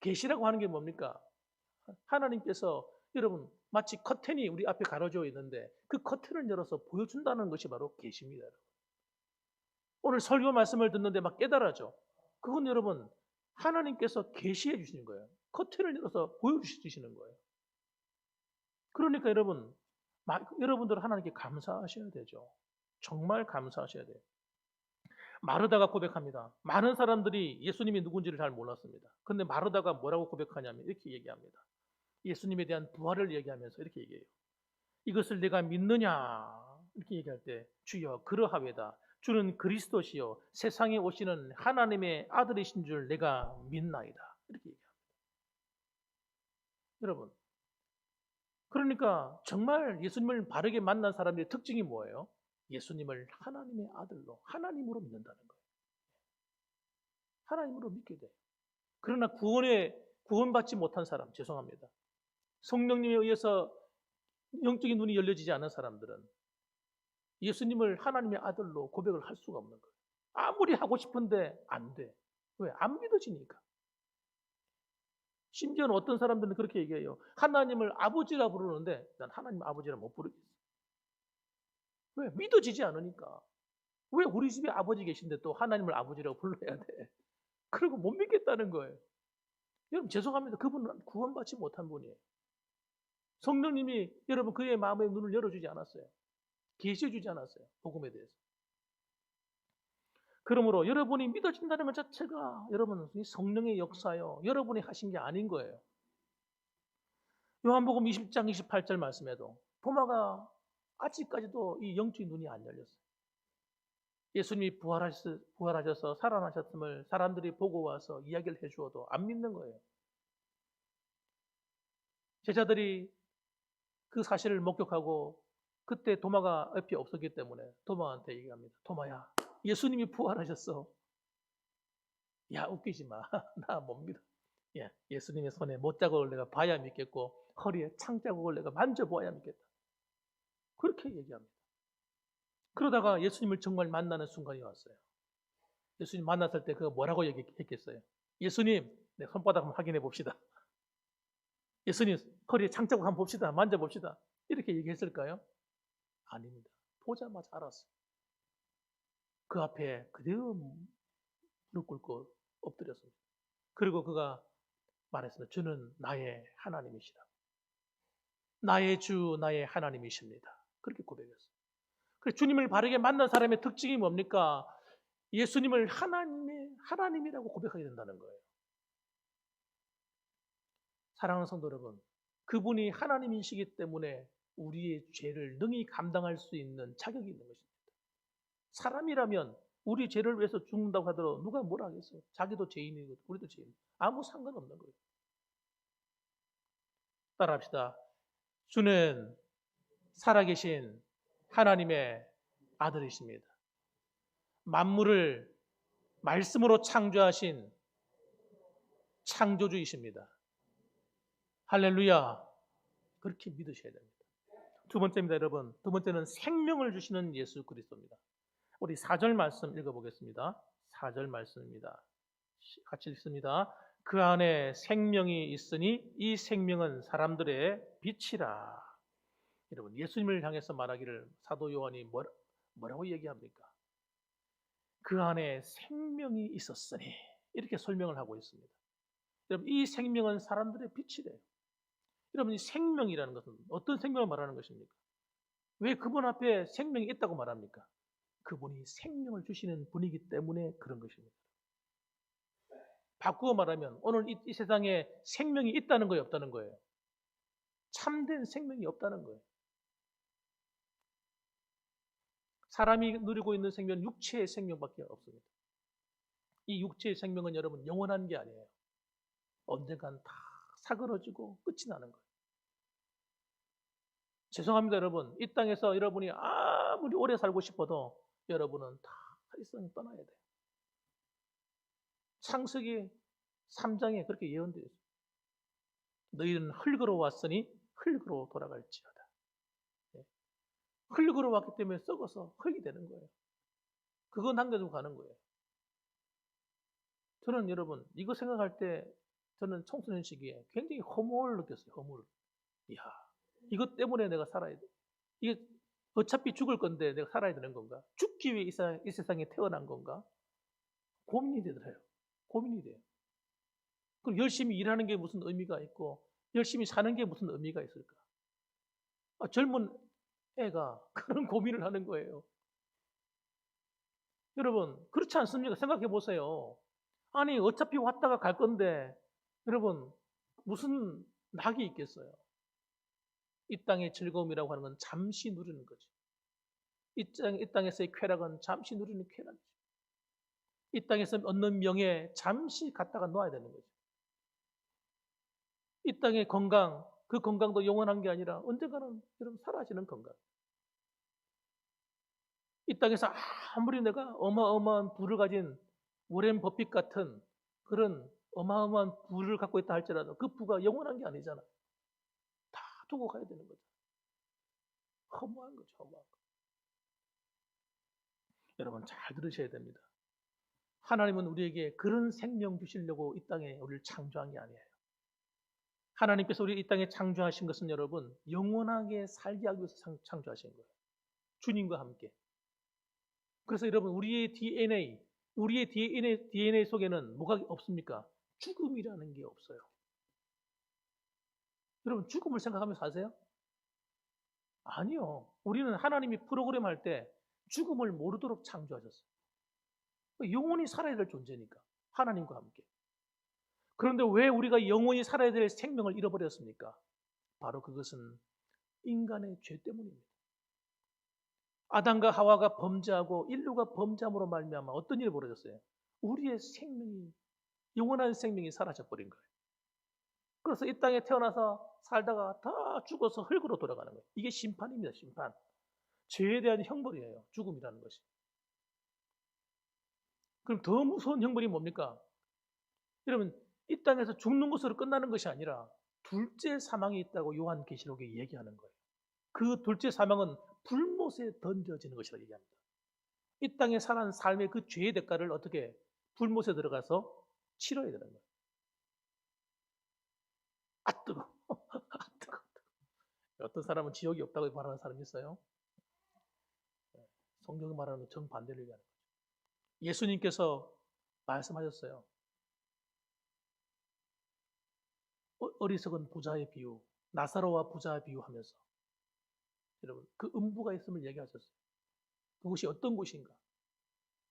계시라고 하는 게 뭡니까? 하나님께서 여러분 마치 커튼이 우리 앞에 가려져 있는데 그 커튼을 열어서 보여준다는 것이 바로 계시입니다. 여러분. 오늘 설교 말씀을 듣는데 막 깨달아져. 그건 여러분 하나님께서 계시해 주시는 거예요. 커튼을 열어서 보여주시는 거예요. 그러니까 여러분, 여러분들 하나님께 감사하셔야 되죠. 정말 감사하셔야 돼요. 마르다가 고백합니다. 많은 사람들이 예수님이 누군지를 잘 몰랐습니다. 근데 마르다가 뭐라고 고백하냐면 이렇게 얘기합니다. 예수님에 대한 부활을 얘기하면서 이렇게 얘기해요. 이것을 내가 믿느냐? 이렇게 얘기할 때 주여 그러하외다. 주는 그리스도시요 세상에 오시는 하나님의 아들이신 줄 내가 믿나이다. 이렇게 얘기합니다. 여러분, 그러니까 정말 예수님을 바르게 만난 사람의 특징이 뭐예요? 예수님을 하나님의 아들로, 하나님으로 믿는다는 거예요. 하나님으로 믿게 돼요. 그러나 구원받지 못한 사람, 죄송합니다. 성령님에 의해서 영적인 눈이 열려지지 않은 사람들은 예수님을 하나님의 아들로 고백을 할 수가 없는 거예요. 아무리 하고 싶은데 안 돼. 왜? 안 믿어지니까. 심지어는 어떤 사람들은 그렇게 얘기해요. 하나님을 아버지라 부르는데 난 하나님 아버지라 못 부르겠어. 왜? 믿어지지 않으니까. 왜 우리 집에 아버지 계신데 또 하나님을 아버지라고 불러야 돼? 그리고 못 믿겠다는 거예요. 여러분 죄송합니다. 그분은 구원받지 못한 분이에요. 성령님이 여러분 그의 마음의 눈을 열어주지 않았어요. 계시해주지 않았어요. 복음에 대해서. 그러므로 여러분이 믿어진다는 것 자체가 여러분 성령의 역사요. 여러분이 하신 게 아닌 거예요. 요한복음 20장 28절 말씀에도 도마가 아직까지도 이 영적인 눈이 안 열렸어요. 예수님이 부활하셔서 살아나셨음을 사람들이 보고 와서 이야기를 해주어도 안 믿는 거예요. 제자들이 그 사실을 목격하고 그때 도마가 옆에 없었기 때문에 도마한테 얘기합니다. 도마야, 예수님이 부활하셨어. 야, 웃기지 마. 나 못 믿어. 예, 예수님의 손에 못자국을 내가 봐야 믿겠고 허리에 창자국을 내가 만져보아야 믿겠다. 그렇게 얘기합니다. 그러다가 예수님을 정말 만나는 순간이 왔어요. 예수님 만났을 때 그가 뭐라고 얘기했겠어요? 예수님, 내 손바닥 한번 확인해 봅시다. 예수님, 허리에 창자국 한번 봅시다. 만져봅시다. 이렇게 얘기했을까요? 아닙니다. 보자마자 알았어요. 그 앞에 그대로 무릎 꿇고 엎드렸습니다. 그리고 그가 말했습니다. 주는 나의 하나님이시다. 나의 주, 나의 하나님이십니다. 그렇게 고백했어요. 그래서 주님을 바르게 만난 사람의 특징이 뭡니까? 예수님을 하나님이라고 고백하게 된다는 거예요. 사랑하는 성도 여러분, 그분이 하나님이시기 때문에 우리의 죄를 능히 감당할 수 있는 자격이 있는 것입니다. 사람이라면 우리 죄를 위해서 죽는다고 하더라도 누가 뭐라 하겠어요? 자기도 죄인이고 우리도 죄인. 아무 상관없는 거예요. 따라합시다. 주는 살아계신 하나님의 아들이십니다. 만물을 말씀으로 창조하신 창조주이십니다. 할렐루야. 그렇게 믿으셔야 됩니다. 두 번째입니다, 여러분. 두 번째는 생명을 주시는 예수 그리스도입니다. 우리 4절 말씀 읽어보겠습니다. 4절 말씀입니다. 같이 읽습니다. 그 안에 생명이 있으니 이 생명은 사람들의 빛이라. 여러분, 예수님을 향해서 말하기를 사도 요한이 뭐라고 얘기합니까? 그 안에 생명이 있었으니 이렇게 설명을 하고 있습니다. 여러분 이 생명은 사람들의 빛이래요. 여러분 이 생명이라는 것은 어떤 생명을 말하는 것입니까? 왜 그분 앞에 생명이 있다고 말합니까? 그분이 생명을 주시는 분이기 때문에 그런 것입니다. 바꾸어 말하면 오늘 이 세상에 생명이 있다는 거예요, 없다는 거예요? 참된 생명이 없다는 거예요. 사람이 누리고 있는 생명은 육체의 생명밖에 없습니다. 이 육체의 생명은 여러분 영원한 게 아니에요. 언젠간 다 사그러지고 끝이 나는 거예요. 죄송합니다, 여러분. 이 땅에서 여러분이 아무리 오래 살고 싶어도 여러분은 다 일생을 떠나야 돼요. 창세기 3장에 그렇게 예언되어 있어요. 너희는 흙으로 왔으니 흙으로 돌아갈지어다. 흙으로 왔기 때문에 썩어서 흙이 되는 거예요. 그거 남겨두고 가는 거예요. 저는 여러분 이거 생각할 때 저는 청소년 시기에 굉장히 허무를 느꼈어요. 허무를. 이야, 이것 때문에 내가 살아야 돼. 이게 어차피 죽을 건데 내가 살아야 되는 건가? 죽기 위해 이 세상에 태어난 건가? 고민이 되더라고요. 고민이 돼요. 그럼 열심히 일하는 게 무슨 의미가 있고 열심히 사는 게 무슨 의미가 있을까? 젊은 애가 그런 고민을 하는 거예요. 여러분 그렇지 않습니까? 생각해 보세요. 아니 어차피 왔다가 갈 건데 여러분 무슨 낙이 있겠어요? 이 땅의 즐거움이라고 하는 건 잠시 누리는 거죠. 이 땅에서의 쾌락은 잠시 누리는 쾌락이죠. 이 땅에서 얻는 명예 잠시 갖다가 놓아야 되는 거죠. 이 땅의 건강, 그 건강도 영원한 게 아니라 언젠가는 여러분 사라지는 건강. 이 땅에서 아무리 내가 어마어마한 부를 가진 워렌 버핏 같은 그런 어마어마한 부를 갖고 있다 할지라도 그 부가 영원한 게 아니잖아. 다 두고 가야 되는 거죠. 허무한 거죠, 허무한 거. 여러분 잘 들으셔야 됩니다. 하나님은 우리에게 그런 생명 주시려고 이 땅에 우리를 창조한 게 아니에요. 하나님께서 우리 이 땅에 창조하신 것은 여러분 영원하게 살게 하기 위해서 창조하신 거예요. 주님과 함께. 그래서 여러분 우리의 DNA 속에는 뭐가 없습니까? 죽음이라는 게 없어요. 여러분 죽음을 생각하면서 사세요? 아니요. 우리는 하나님이 프로그램 할 때 죽음을 모르도록 창조하셨어요. 영원히 살아야 될 존재니까. 하나님과 함께. 그런데 왜 우리가 영원히 살아야 될 생명을 잃어버렸습니까? 바로 그것은 인간의 죄 때문입니다. 아담과 하와가 범죄하고 인류가 범죄함으로 말미암아 어떤 일이 벌어졌어요? 우리의 생명이 영원한 생명이 사라져 버린 거예요. 그래서 이 땅에 태어나서 살다가 다 죽어서 흙으로 돌아가는 거예요. 이게 심판입니다. 심판. 죄에 대한 형벌이에요. 죽음이라는 것이. 그럼 더 무서운 형벌이 뭡니까? 여러분 이 땅에서 죽는 것으로 끝나는 것이 아니라 둘째 사망이 있다고 요한계시록에 얘기하는 거예요. 그 둘째 사망은 불못에 던져지는 것이라고 얘기합니다. 이 땅에 살아난 삶의 그 죄의 대가를 어떻게 불못에 들어가서 치러야 되는 거예요. 아 뜨거, 아 뜨거. 어떤 사람은 지옥이 없다고 말하는 사람이 있어요. 성경이 말하는 정반대를 얘기하는 거죠. 예수님께서 말씀하셨어요. 어리석은 부자의 비유, 나사로와 부자의 비유하면서 여러분 그 음부가 있음을 얘기하셨어요. 그것이 어떤 곳인가?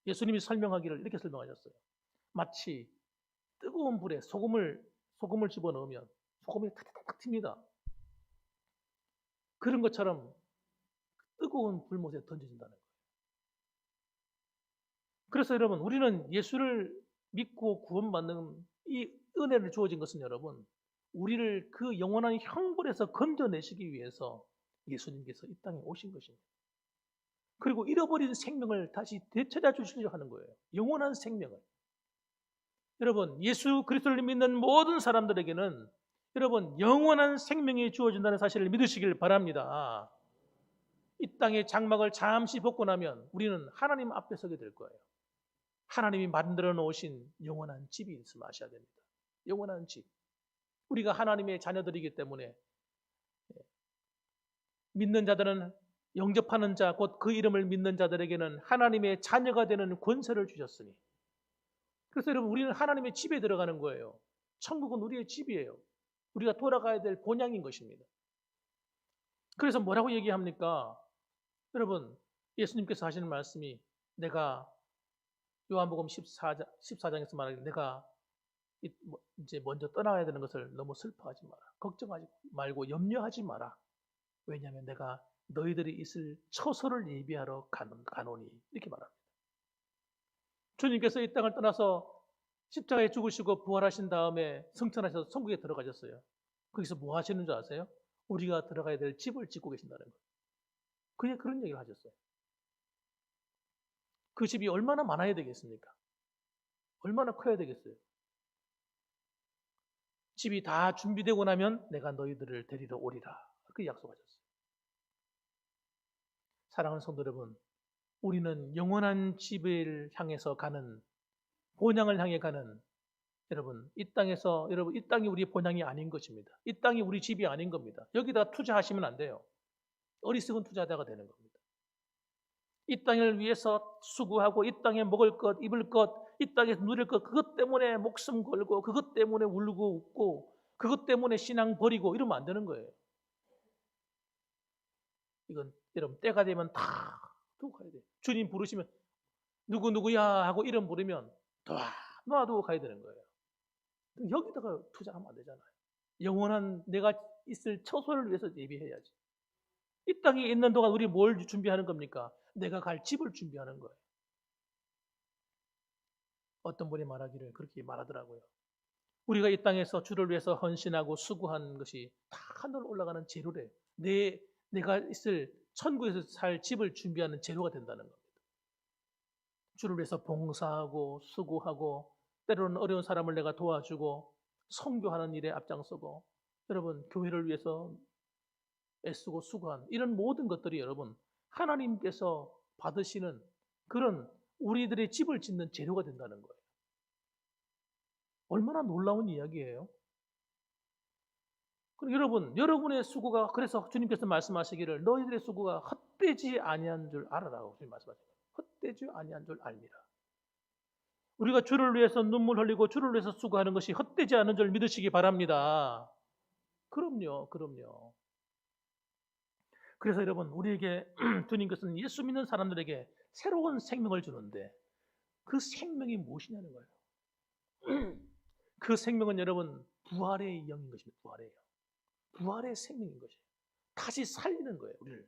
예수님이 설명하기를 이렇게 설명하셨어요. 마치 뜨거운 불에 소금을 집어넣으면 소금이 탁탁탁 튑니다. 그런 것처럼 뜨거운 불못에 던져진다는 거예요. 그래서 여러분 우리는 예수를 믿고 구원받는 이 은혜를 주어진 것은 여러분 우리를 그 영원한 형벌에서 건져내시기 위해서 예수님께서 이 땅에 오신 것입니다. 그리고 잃어버린 생명을 다시 되찾아 주시려고 하는 거예요. 영원한 생명을. 여러분 예수 그리스도를 믿는 모든 사람들에게는 여러분 영원한 생명이 주어진다는 사실을 믿으시길 바랍니다. 이 땅의 장막을 잠시 벗고 나면 우리는 하나님 앞에 서게 될 거예요. 하나님이 만들어 놓으신 영원한 집이 있음을 아셔야 됩니다. 영원한 집. 우리가 하나님의 자녀들이기 때문에 믿는 자들은 영접하는 자, 곧 그 이름을 믿는 자들에게는 하나님의 자녀가 되는 권세를 주셨으니. 그래서 여러분, 우리는 하나님의 집에 들어가는 거예요. 천국은 우리의 집이에요. 우리가 돌아가야 될 본향인 것입니다. 그래서 뭐라고 얘기합니까? 여러분, 예수님께서 하시는 말씀이, 내가 요한복음 14장에서 말하기를, 내가 이제 먼저 떠나야 되는 것을 너무 슬퍼하지 마라. 걱정하지 말고 염려하지 마라. 왜냐하면 내가 너희들이 있을 처소를 예비하러 가노니. 이렇게 말합니다. 주님께서 이 땅을 떠나서 십자가에 죽으시고 부활하신 다음에 승천하셔서 천국에 들어가셨어요. 거기서 뭐 하시는 줄 아세요? 우리가 들어가야 될 집을 짓고 계신다는 거예요. 그냥 그런 얘기를 하셨어요. 그 집이 얼마나 많아야 되겠습니까? 얼마나 커야 되겠어요? 집이 다 준비되고 나면 내가 너희들을 데리러 오리라. 그렇게 약속하셨어요. 사랑하는 성도 여러분, 우리는 영원한 집을 향해서 가는, 본향을 향해 가는, 여러분, 이 땅이 우리의 본향이 아닌 것입니다. 이 땅이 우리 집이 아닌 겁니다. 여기다 투자하시면 안 돼요. 어리석은 투자자가 되는 겁니다. 이 땅을 위해서 수고하고, 이 땅에 먹을 것, 입을 것, 이 땅에서 누릴 것, 그것 때문에 목숨 걸고, 그것 때문에 울고 웃고, 그것 때문에 신앙 버리고 이러면 안 되는 거예요. 이건 여러분, 때가 되면 다 두고 가야 돼요. 주님 부르시면 누구누구야 하고 이름 부르면 다 놔두고 가야 되는 거예요. 여기다가 투자하면 안 되잖아요. 영원한 내가 있을 처소를 위해서 예비해야지. 이 땅에 있는 동안 우리 뭘 준비하는 겁니까? 내가 갈 집을 준비하는 거예요. 어떤 분이 말하기를 그렇게 말하더라고요. 우리가 이 땅에서 주를 위해서 헌신하고 수고한 것이 다 하늘 올라가는 재료래요. 내가 있을 천국에서 살 집을 준비하는 재료가 된다는 겁니다. 주를 위해서 봉사하고 수고하고, 때로는 어려운 사람을 내가 도와주고, 선교하는 일에 앞장서고, 여러분, 교회를 위해서 애쓰고 수고한 이런 모든 것들이 여러분, 하나님께서 받으시는 그런 우리들의 집을 짓는 재료가 된다는 거예요. 얼마나 놀라운 이야기예요. 그리고 여러분의 수고가, 그래서 주님께서 말씀하시기를 너희들의 수고가 헛되지 아니한 줄 알아라고 주님 말씀하세요. 헛되지 아니한 줄 알미라. 우리가 주를 위해서 눈물 흘리고 주를 위해서 수고하는 것이 헛되지 않은 줄 믿으시기 바랍니다. 그럼요. 그래서 여러분, 우리에게 주님께서는 예수 믿는 사람들에게 새로운 생명을 주는데, 그 생명이 무엇이냐는 거예요. 그 생명은 여러분, 부활의 영인 것입니다. 부활의 생명인 것이에요. 다시 살리는 거예요, 우리를.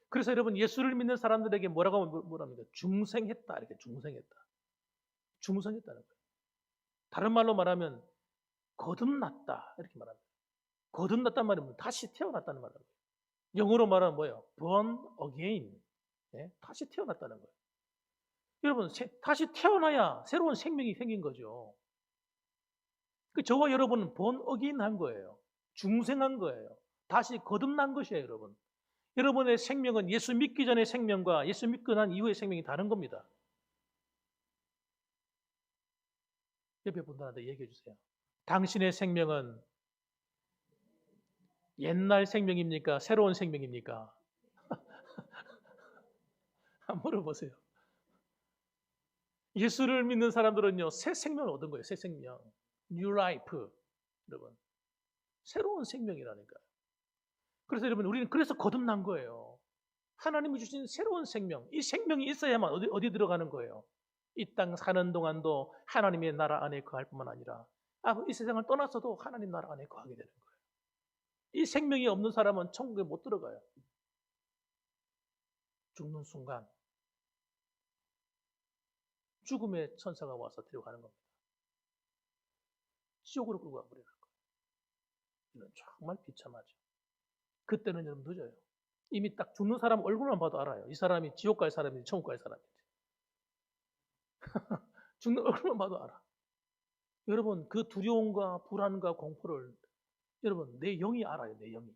그래서 여러분, 예수를 믿는 사람들에게 뭐랍니까? 중생했다. 이렇게 중생했다는 거예요. 다른 말로 말하면 거듭났다. 이렇게 말합니다. 거듭났단 말은 다시 태어났다는 말이에요. 영어로 말하면 뭐예요? born again. 네? 다시 태어났다는 거예요. 여러분, 다시 태어나야 새로운 생명이 생긴 거죠. 저와 여러분은 born again 한 거예요. 중생한 거예요. 다시 거듭난 것이에요, 여러분. 여러분의 생명은 예수 믿기 전의 생명과 예수 믿고 난 이후의 생명이 다른 겁니다. 옆에 분들한테 얘기해 주세요. 당신의 생명은 옛날 생명입니까? 새로운 생명입니까? 한번 물어보세요. 예수를 믿는 사람들은요, 새 생명을 얻은 거예요. 새 생명. New life. 여러분. 새로운 생명이라니까요. 그래서 여러분, 우리는 그래서 거듭난 거예요. 하나님이 주신 새로운 생명. 이 생명이 있어야만 어디 들어가는 거예요? 이 땅 사는 동안도 하나님의 나라 안에 거할 뿐만 아니라 이 세상을 떠나서도 하나님 나라 안에 거하게 되는 거예요. 이 생명이 없는 사람은 천국에 못 들어가요. 죽는 순간 죽음의 천사가 와서 데려가는 겁니다. 지옥으로 끌고 가버리는 거예요. 이건 정말 비참하죠. 그때는 여러분 늦어요. 이미 딱 죽는 사람 얼굴만 봐도 알아요. 이 사람이 지옥 갈 사람인지 천국 갈 사람인지. 죽는 얼굴만 봐도 알아. 여러분, 그 두려움과 불안과 공포를 여러분, 내 영이 알아요. 내 영이.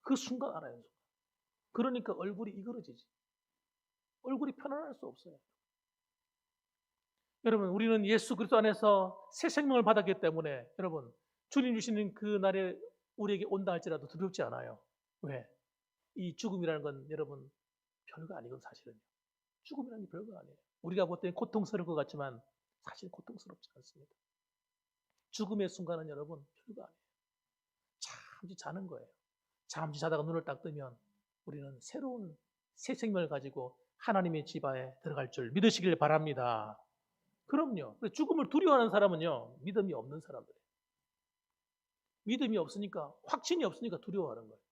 그 순간 알아요. 그러니까 얼굴이 이그러지지. 얼굴이 편안할 수 없어요. 여러분, 우리는 예수 그리스도 안에서 새 생명을 받았기 때문에 여러분, 주님 주시는 그 날에 우리에게 온다 할지라도 두렵지 않아요. 왜? 이 죽음이라는 건 여러분 별거 아니거든 사실은. 죽음이라는 게 별거 아니에요. 우리가 볼 때는 고통스러울 것 같지만 사실 고통스럽지 않습니다. 죽음의 순간은 여러분 별거 아니에요. 잠시 자는 거예요. 잠시 자다가 눈을 딱 뜨면 우리는 새로운 새 생명을 가지고 하나님의 집안에 들어갈 줄 믿으시길 바랍니다. 그럼요. 죽음을 두려워하는 사람은요, 믿음이 없는 사람들이에요. 믿음이 없으니까, 확신이 없으니까 두려워하는 거예요.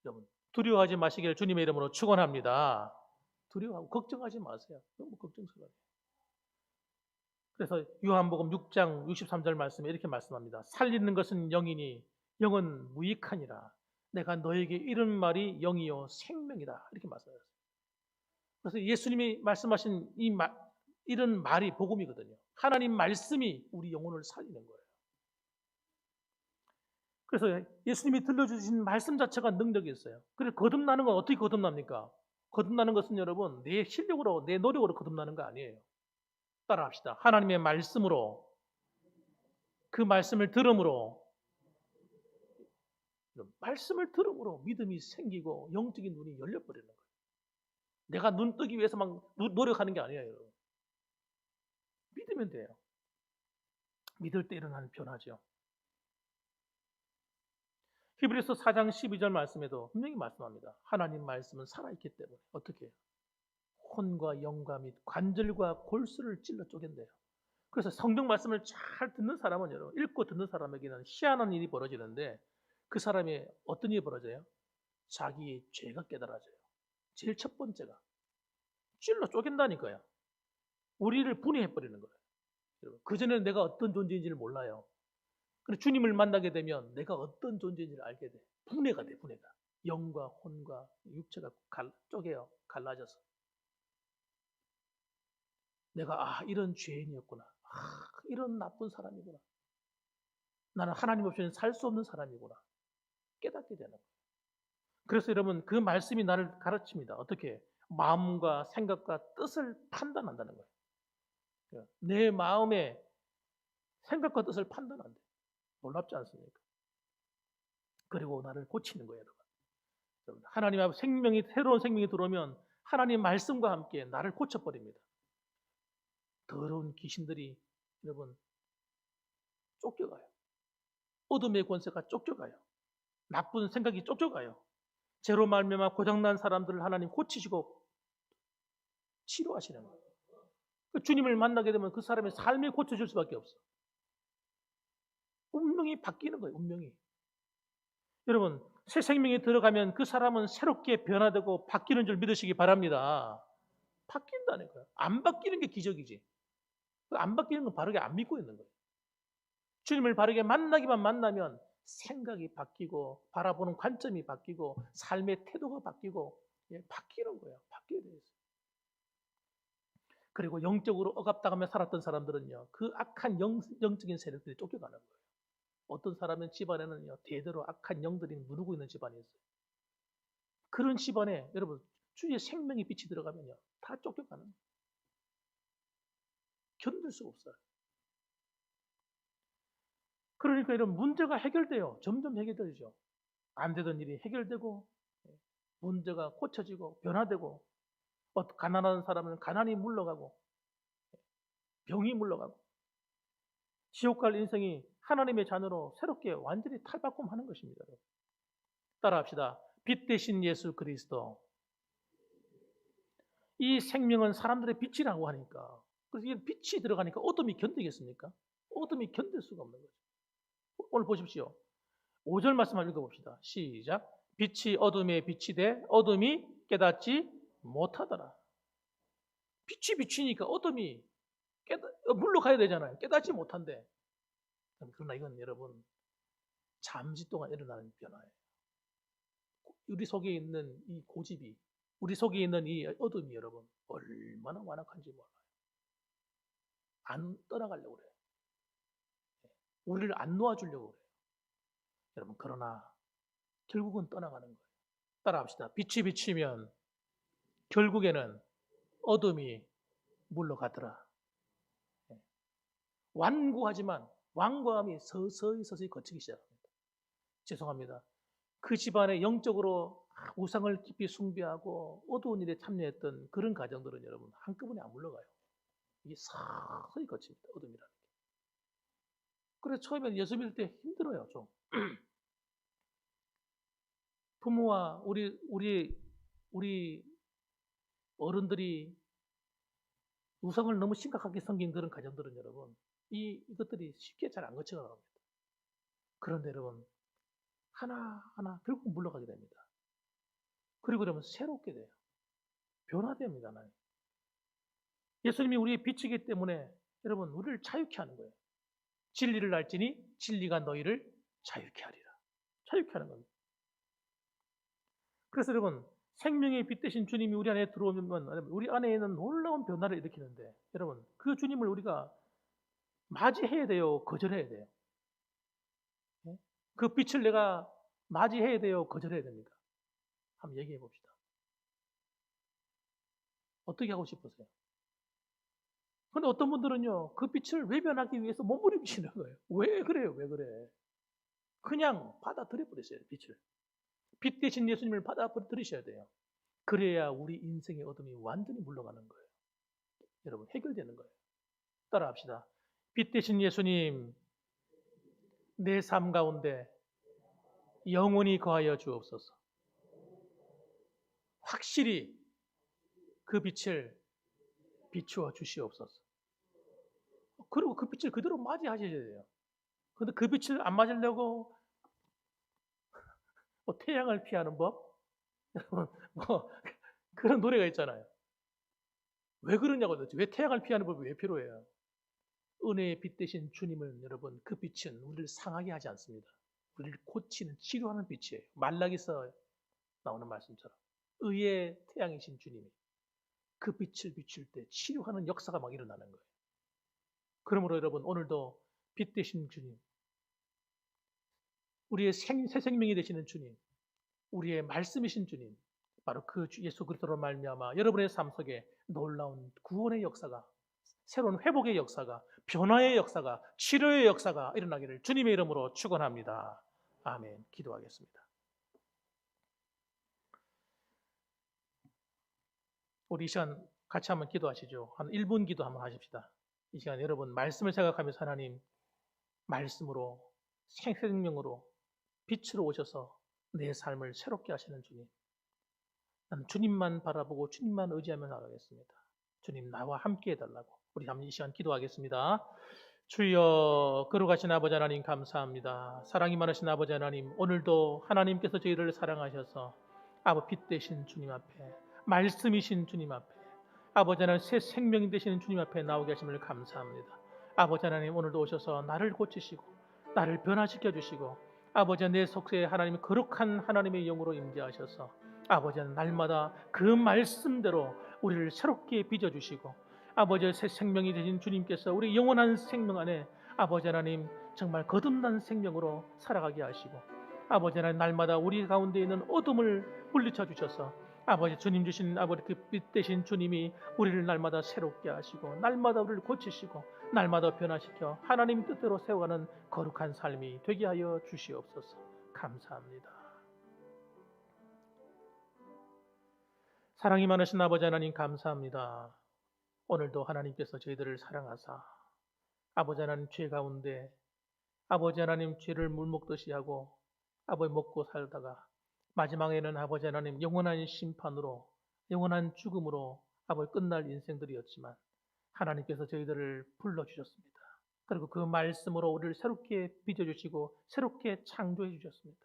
여러분, 두려워하지 마시길 주님의 이름으로 축원합니다. 두려워하고 걱정하지 마세요. 너무 걱정스러워요. 그래서 요한복음 6장 63절 말씀에 이렇게 말씀합니다. 살리는 것은 영이니 영은 무익하니라. 내가 너에게 이런 말이 영이요 생명이다. 이렇게 말씀하셨어요. 그래서 예수님이 말씀하신 이런 말이 복음이거든요. 하나님 말씀이 우리 영혼을 살리는 거예요. 그래서 예수님이 들려주신 말씀 자체가 능력이 있어요. 그래서 거듭나는 건 어떻게 거듭납니까? 거듭나는 것은 여러분 내 실력으로 내 노력으로 거듭나는 거 아니에요. 따라합시다. 하나님의 말씀으로, 그 말씀을 들음으로, 말씀을 들음으로 믿음이 생기고 영적인 눈이 열려버리는 거예요. 내가 눈 뜨기 위해서 막 노력하는 게 아니에요. 여러분. 믿으면 돼요. 믿을 때 일어나는 변화죠. 히브리서 4장 12절 말씀에도 분명히 말씀합니다. 하나님 말씀은 살아있기 때문에 어떻게 해요? 혼과 영과 및 관절과 골수를 찔러 쪼갠대요. 그래서 성경 말씀을 잘 듣는 사람은 여러분, 읽고 듣는 사람에게는 희한한 일이 벌어지는데 그 사람이 어떤 일이 벌어져요? 자기의 죄가 깨달아져요. 제일 첫 번째가 찔러 쪼갠다니까요. 우리를 분해해버리는 거예요. 그전에는 내가 어떤 존재인지를 몰라요. 그런데 주님을 만나게 되면 내가 어떤 존재인지를 알게 돼. 분해가 돼, 분해가. 영과 혼과 육체가 쪼개요. 갈라져서. 내가 이런 죄인이었구나. 이런 나쁜 사람이구나. 나는 하나님 없이는 살 수 없는 사람이구나. 깨닫게 되는 거예요. 그래서 여러분 그 말씀이 나를 가르칩니다. 어떻게? 마음과 생각과 뜻을 판단한다는 거예요. 내 마음의 생각과 뜻을 판단한대. 놀랍지 않습니까? 그리고 나를 고치는 거예요, 여러분. 하나님 앞에 새로운 생명이 들어오면 하나님 말씀과 함께 나를 고쳐버립니다. 더러운 귀신들이 여러분 쫓겨가요. 어둠의 권세가 쫓겨가요. 나쁜 생각이 쫓겨가요. 죄로 말미암아 고장난 사람들을 하나님 고치시고 치료하시는 거예요. 주님을 만나게 되면 그 사람의 삶이 고쳐질 수밖에 없어. 운명이 바뀌는 거예요. 운명이. 여러분 새 생명이 들어가면 그 사람은 새롭게 변화되고 바뀌는 줄 믿으시기 바랍니다. 바뀐다는 거예요. 안 바뀌는 게 기적이지. 안 바뀌는 건 바르게 안 믿고 있는 거예요. 주님을 바르게 만나기만 만나면 생각이 바뀌고 바라보는 관점이 바뀌고 삶의 태도가 바뀌고 바뀌는 거예요. 바뀌어야 돼요. 그리고 영적으로 억압당하며 살았던 사람들은요, 그 악한 영적인 세력들이 쫓겨가는 거예요. 어떤 사람은 집안에는요, 대대로 악한 영들이 누르고 있는 집안이 있어요. 그런 집안에 여러분 주의 생명의 빛이 들어가면요, 다 쫓겨가는 거예요. 견딜 수가 없어요. 그러니까 이런 문제가 해결돼요. 점점 해결되죠. 안 되던 일이 해결되고 문제가 고쳐지고 변화되고 가난한 사람은 가난이 물러가고 병이 물러가고 지옥 갈 인생이 하나님의 자녀로 새롭게 완전히 탈바꿈하는 것입니다. 따라합시다. 빛 대신 예수 그리스도. 이 생명은 사람들의 빛이라고 하니까 그래서 이 빛이 들어가니까 어둠이 견디겠습니까? 어둠이 견딜 수가 없는 거죠. 오늘 보십시오. 5절 말씀 한번 읽어봅시다. 시작. 빛이 어둠에 빛이 돼 어둠이 깨닫지 못하더라. 빛이 빛이니까 어둠이 물러가야 되잖아요. 깨닫지 못한대. 그러나 이건 여러분 잠시 동안 일어나는 변화예요. 우리 속에 있는 이 고집이, 우리 속에 있는 이 어둠이 여러분 얼마나 완악한지 몰라요. 안 떠나가려고 그래요. 우리를 안 놓아주려고 그래요. 여러분 그러나 결국은 떠나가는 거예요. 따라합시다. 빛이 비치면 결국에는 어둠이 물러가더라. 완고하지만 완고함이 서서히 거치기 시작합니다. 죄송합니다. 그 집안에 영적으로 우상을 깊이 숭배하고 어두운 일에 참여했던 그런 가정들은 여러분 한꺼번에 안 물러가요. 이게 서서히 거칩니다. 어둠이라는 게. 그래서 처음에는 예수 믿을 때 힘들어요. 좀. 부모와 우리 어른들이 우상을 너무 심각하게 섬긴 그런 가정들은 여러분 이것들이 쉽게 잘 안 거쳐갑니다. 그런데 여러분 하나하나 결국 물러가게 됩니다. 그리고 그러면 새롭게 돼요. 변화됩니다. 하나님. 예수님이 우리의 빛이기 때문에 여러분 우리를 자유케 하는 거예요. 진리를 알지니 진리가 너희를 자유케 하리라. 자유케 하는 겁니다. 그래서 여러분 생명의 빛 되신 주님이 우리 안에 들어오면 우리 안에 있는 놀라운 변화를 일으키는데 여러분 그 주님을 우리가 맞이해야 돼요? 거절해야 돼요? 그 빛을 내가 맞이해야 돼요? 거절해야 됩니까? 한번 얘기해 봅시다. 어떻게 하고 싶으세요? 근데 어떤 분들은요, 그 빛을 외면하기 위해서 몸부림치는 거예요. 왜 그래요? 왜 그래? 그냥 받아들여 버리세요, 빛을. 빛 대신 예수님을 받아들이셔야 돼요. 그래야 우리 인생의 어둠이 완전히 물러가는 거예요. 여러분, 해결되는 거예요. 따라합시다. 빛 대신 예수님, 내 삶 가운데 영원히 거하여 주옵소서. 확실히 그 빛을 비추어 주시옵소서. 그리고 그 빛을 그대로 맞이하셔야 돼요. 근데 그 빛을 안 맞으려고 뭐 태양을 피하는 법? 뭐 그런 노래가 있잖아요. 왜 그러냐고 도대체. 왜 태양을 피하는 법이 왜 필요해요? 은혜의 빛 대신 주님은 여러분 그 빛은 우리를 상하게 하지 않습니다. 우리를 고치는 치료하는 빛이에요. 말라기서 나오는 말씀처럼 의의 태양이신 주님이 그 빛을 비출 때 치료하는 역사가 막 일어나는 거예요. 그러므로 여러분 오늘도 빛 대신 주님, 우리의 새 생명이 되시는 주님, 우리의 말씀이신 주님, 바로 그 예수 그리스도로 말미암아 여러분의 삶 속에 놀라운 구원의 역사가, 새로운 회복의 역사가, 변화의 역사가, 치료의 역사가 일어나기를 주님의 이름으로 축원합니다. 아멘. 기도하겠습니다. 우리 이 시간 같이 한번 기도하시죠. 한 1분 기도 한번 하십시다. 이 시간 여러분 말씀을 생각하면서 하나님 말씀으로 생명으로 빛으로 오셔서 내 삶을 새롭게 하시는 주님. 나는 주님만 바라보고 주님만 의지하며 나가겠습니다. 주님 나와 함께 해달라고 우리 한번 이 시간 기도하겠습니다. 주여 거룩하신 아버지 하나님 감사합니다. 사랑이 많으신 아버지 하나님 오늘도 하나님께서 저희를 사랑하셔서 아버지 빛 되신 주님 앞에 말씀이신 주님 앞에 아버지 하나님 새 생명이 되시는 주님 앞에 나오게 하심을 감사합니다. 아버지 하나님 오늘도 오셔서 나를 고치시고 나를 변화시켜 주시고 아버지 내 속에 하나님 거룩한 하나님의 영으로 임재하셔서 아버지 날마다 그 말씀대로 우리를 새롭게 빚어주시고 아버지의 새 생명이 되신 주님께서 우리 영원한 생명 안에 아버지 하나님 정말 거듭난 생명으로 살아가게 하시고 아버지 하나님 날마다 우리 가운데 있는 어둠을 물리쳐 주셔서 아버지 주님 주신 아버지 그 빛 되신 주님이 우리를 날마다 새롭게 하시고 날마다 우리를 고치시고 날마다 변화시켜 하나님 뜻대로 세워가는 거룩한 삶이 되게 하여 주시옵소서. 감사합니다. 사랑이 많으신 아버지 하나님 감사합니다. 오늘도 하나님께서 저희들을 사랑하사 아버지 하나님 죄 가운데 아버지 하나님 죄를 물먹듯이 하고 아버지 먹고 살다가 마지막에는 아버지 하나님 영원한 심판으로 영원한 죽음으로 아버지 끝날 인생들이었지만 하나님께서 저희들을 불러주셨습니다. 그리고 그 말씀으로 우리를 새롭게 빚어주시고 새롭게 창조해 주셨습니다.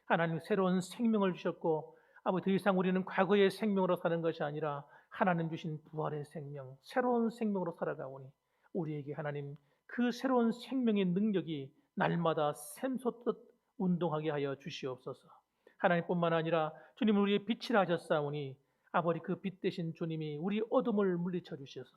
하나님 새로운 생명을 주셨고 아버지 더 이상 우리는 과거의 생명으로 사는 것이 아니라 하나님 주신 부활의 생명, 새로운 생명으로 살아가오니 우리에게 하나님 그 새로운 생명의 능력이 날마다 샘솟듯 운동하게 하여 주시옵소서. 하나님뿐만 아니라 주님은 우리의 빛이라 하셨사오니 아버지 그 빛 되신 주님이 우리 어둠을 물리쳐 주셔서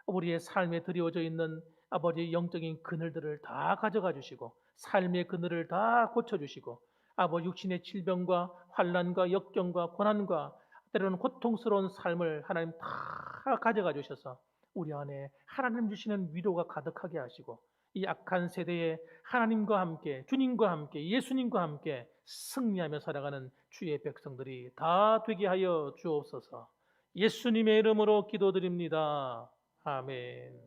우리의 삶에 드리워져 있는 아버지의 영적인 그늘들을 다 가져가 주시고 삶의 그늘을 다 고쳐주시고 아버지 육신의 질병과 환난과 역경과 고난과 때로는 고통스러운 삶을 하나님 다 가져가 주셔서 우리 안에 하나님 주시는 위로가 가득하게 하시고 이 악한 세대에 하나님과 함께 주님과 함께 예수님과 함께 승리하며 살아가는 주의 백성들이 다 되게 하여 주옵소서. 예수님의 이름으로 기도드립니다. 아멘.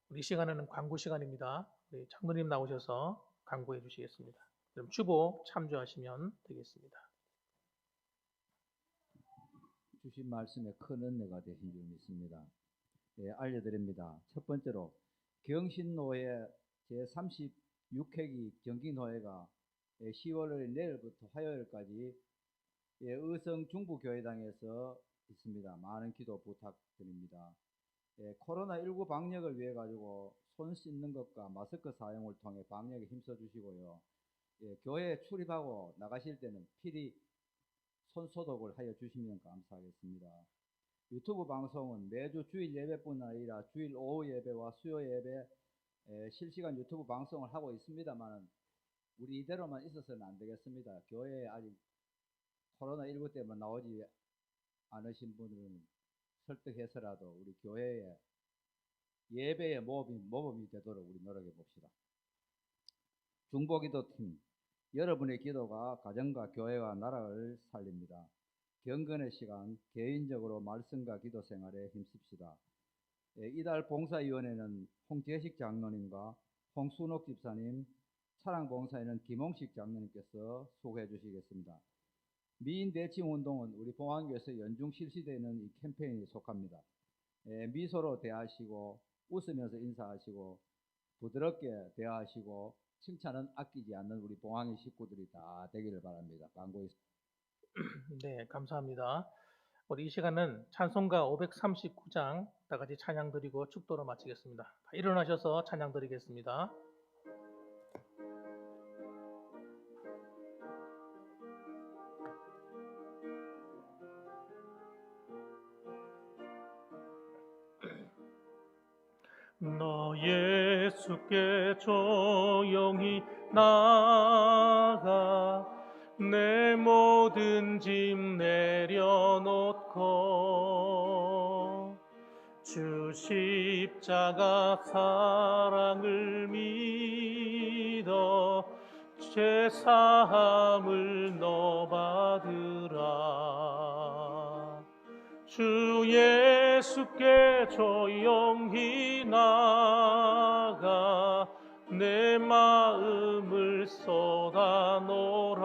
우리 시간에는 광고 시간입니다. 우리 장로님 나오셔서 광고해 주시겠습니다. 그럼 주보 참조하시면 되겠습니다. 주신 말씀에 큰 은혜가 되신 줄 믿습니다. 알려드립니다. 첫 번째로 경신노회 제36회기 경기노회가 10월 내일부터 화요일까지 의성 중부교회당에서 있습니다. 많은 기도 부탁드립니다. 코로나19 방역을 위해 가지고 손 씻는 것과 마스크 사용을 통해 방역에 힘써 주시고요. 교회에 출입하고 나가실 때는 필히 손 소독을 하여 주시면 감사하겠습니다. 유튜브 방송은 매주 주일 예배뿐 아니라 주일 오후 예배와 수요 예배 실시간 유튜브 방송을 하고 있습니다만 우리 이대로만 있어서는 안 되겠습니다. 교회에 아직 코로나19 때문에 나오지 않으신 분들은 설득해서라도 우리 교회에 예배의 모범이 되도록 우리 노력해 봅시다. 중보기도팀, 여러분의 기도가 가정과 교회와 나라를 살립니다. 경건의 시간, 개인적으로 말씀과 기도 생활에 힘씁시다. 이달 봉사위원회는 홍재식 장로님과 홍순옥 집사님, 차량봉사에는 김홍식 장로님께서 수고해 주시겠습니다. 미인 대칭 운동은 우리 봉안교에서 연중 실시되는 이 캠페인에 속합니다. 미소로 대하시고 웃으면서 인사하시고 부드럽게 대하시고 칭찬은 아끼지 않는 우리 봉황의 식구들이 다 되기를 바랍니다. 광고했습니다. 네, 감사합니다. 우리 이 시간은 찬송가 539장 다 같이 찬양 드리고 축도로 마치겠습니다. 일어나셔서 찬양 드리겠습니다. 너 예수께 조용히 나가 내 모든 짐 내려놓고 주 십자가 사랑을 믿어 죄 사함을 너 받으라. 주 예수께 조용히 나가 내 마음을 쏟아놓으라.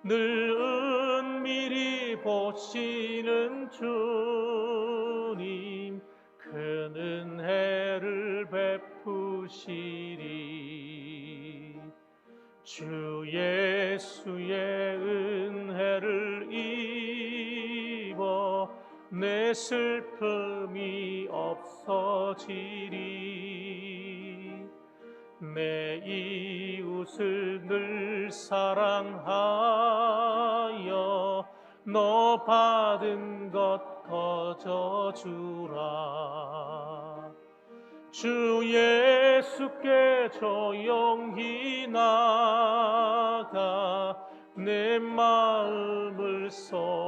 늘 은밀히 보시는 주님 큰 은혜를 베푸시리. 주 예수의 은혜를 입어 내 슬픔이 없어지리. 내 이웃을 늘 사랑하여 너 받은 것 거저주라. 주 예수께 조용히 나가 내 마음을 쏟아놓으라.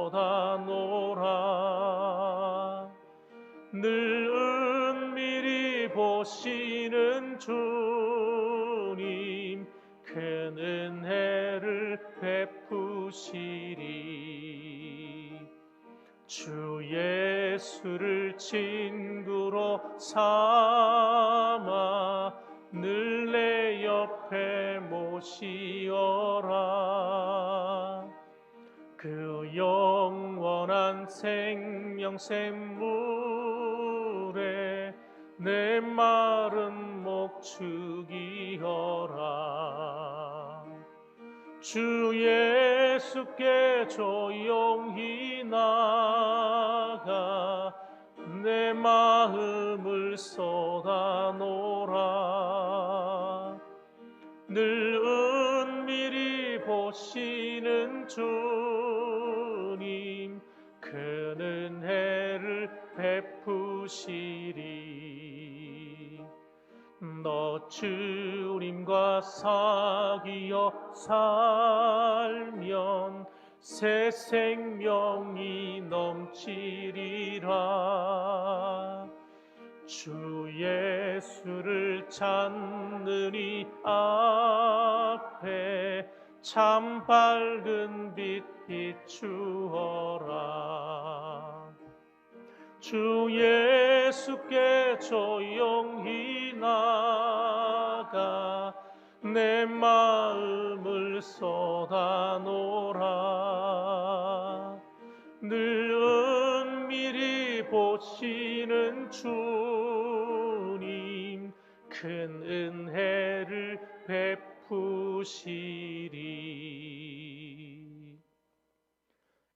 늘 은밀히 보시는 주님 큰 은혜를 베푸시리. 주 예수를 친구로 삼아 늘 내 옆에 모시어라. 그 영원한 생명 샘물에 내 마른 목 죽이어라. 주 예수께 조용히 나가 내 마음을 쏟아놓으라. 늘 은밀히 보시는 주님 큰 은혜를 베푸시리. 너 주님과 사귀어 살면 새 생명이 넘치리라. 주 예수를 찾는 이 앞에 참 밝은 빛 비추어라. 주 예수께 조용히 나가 내 마음을 쏟아놓으라. 늘 은밀히 보시는 주님 큰 은혜를 베푸시리.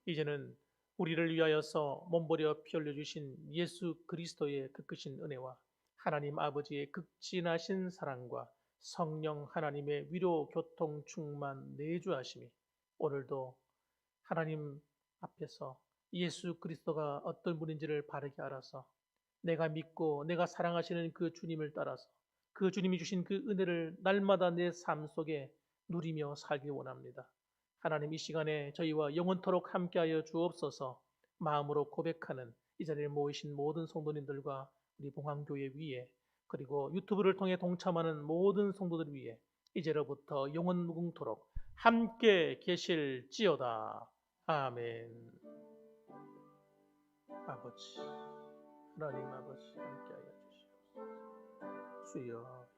이제는 우리를 위하여서 몸버려 피 흘려 주신 예수 그리스도의 그 크신 은혜와 하나님 아버지의 극진하신 사랑과 성령 하나님의 위로 교통 충만 내주하심이 오늘도 하나님 앞에서 예수 그리스도가 어떤 분인지를 바르게 알아서 내가 믿고 내가 사랑하시는 그 주님을 따라서 그 주님이 주신 그 은혜를 날마다 내 삶 속에 누리며 살기 원합니다. 하나님, 이 시간에 저희와 영원토록 함께하여 주옵소서. 마음으로 고백하는 이 자리에 모이신 모든 성도님들과 우리 봉황교회 위에, 그리고 유튜브를 통해 동참하는 모든 성도들 위에 이제로부터 영원 무궁토록 함께 계실지어다. 아멘. 아버지, 하나님 아버지, 함께하여 주시옵소서. 주여.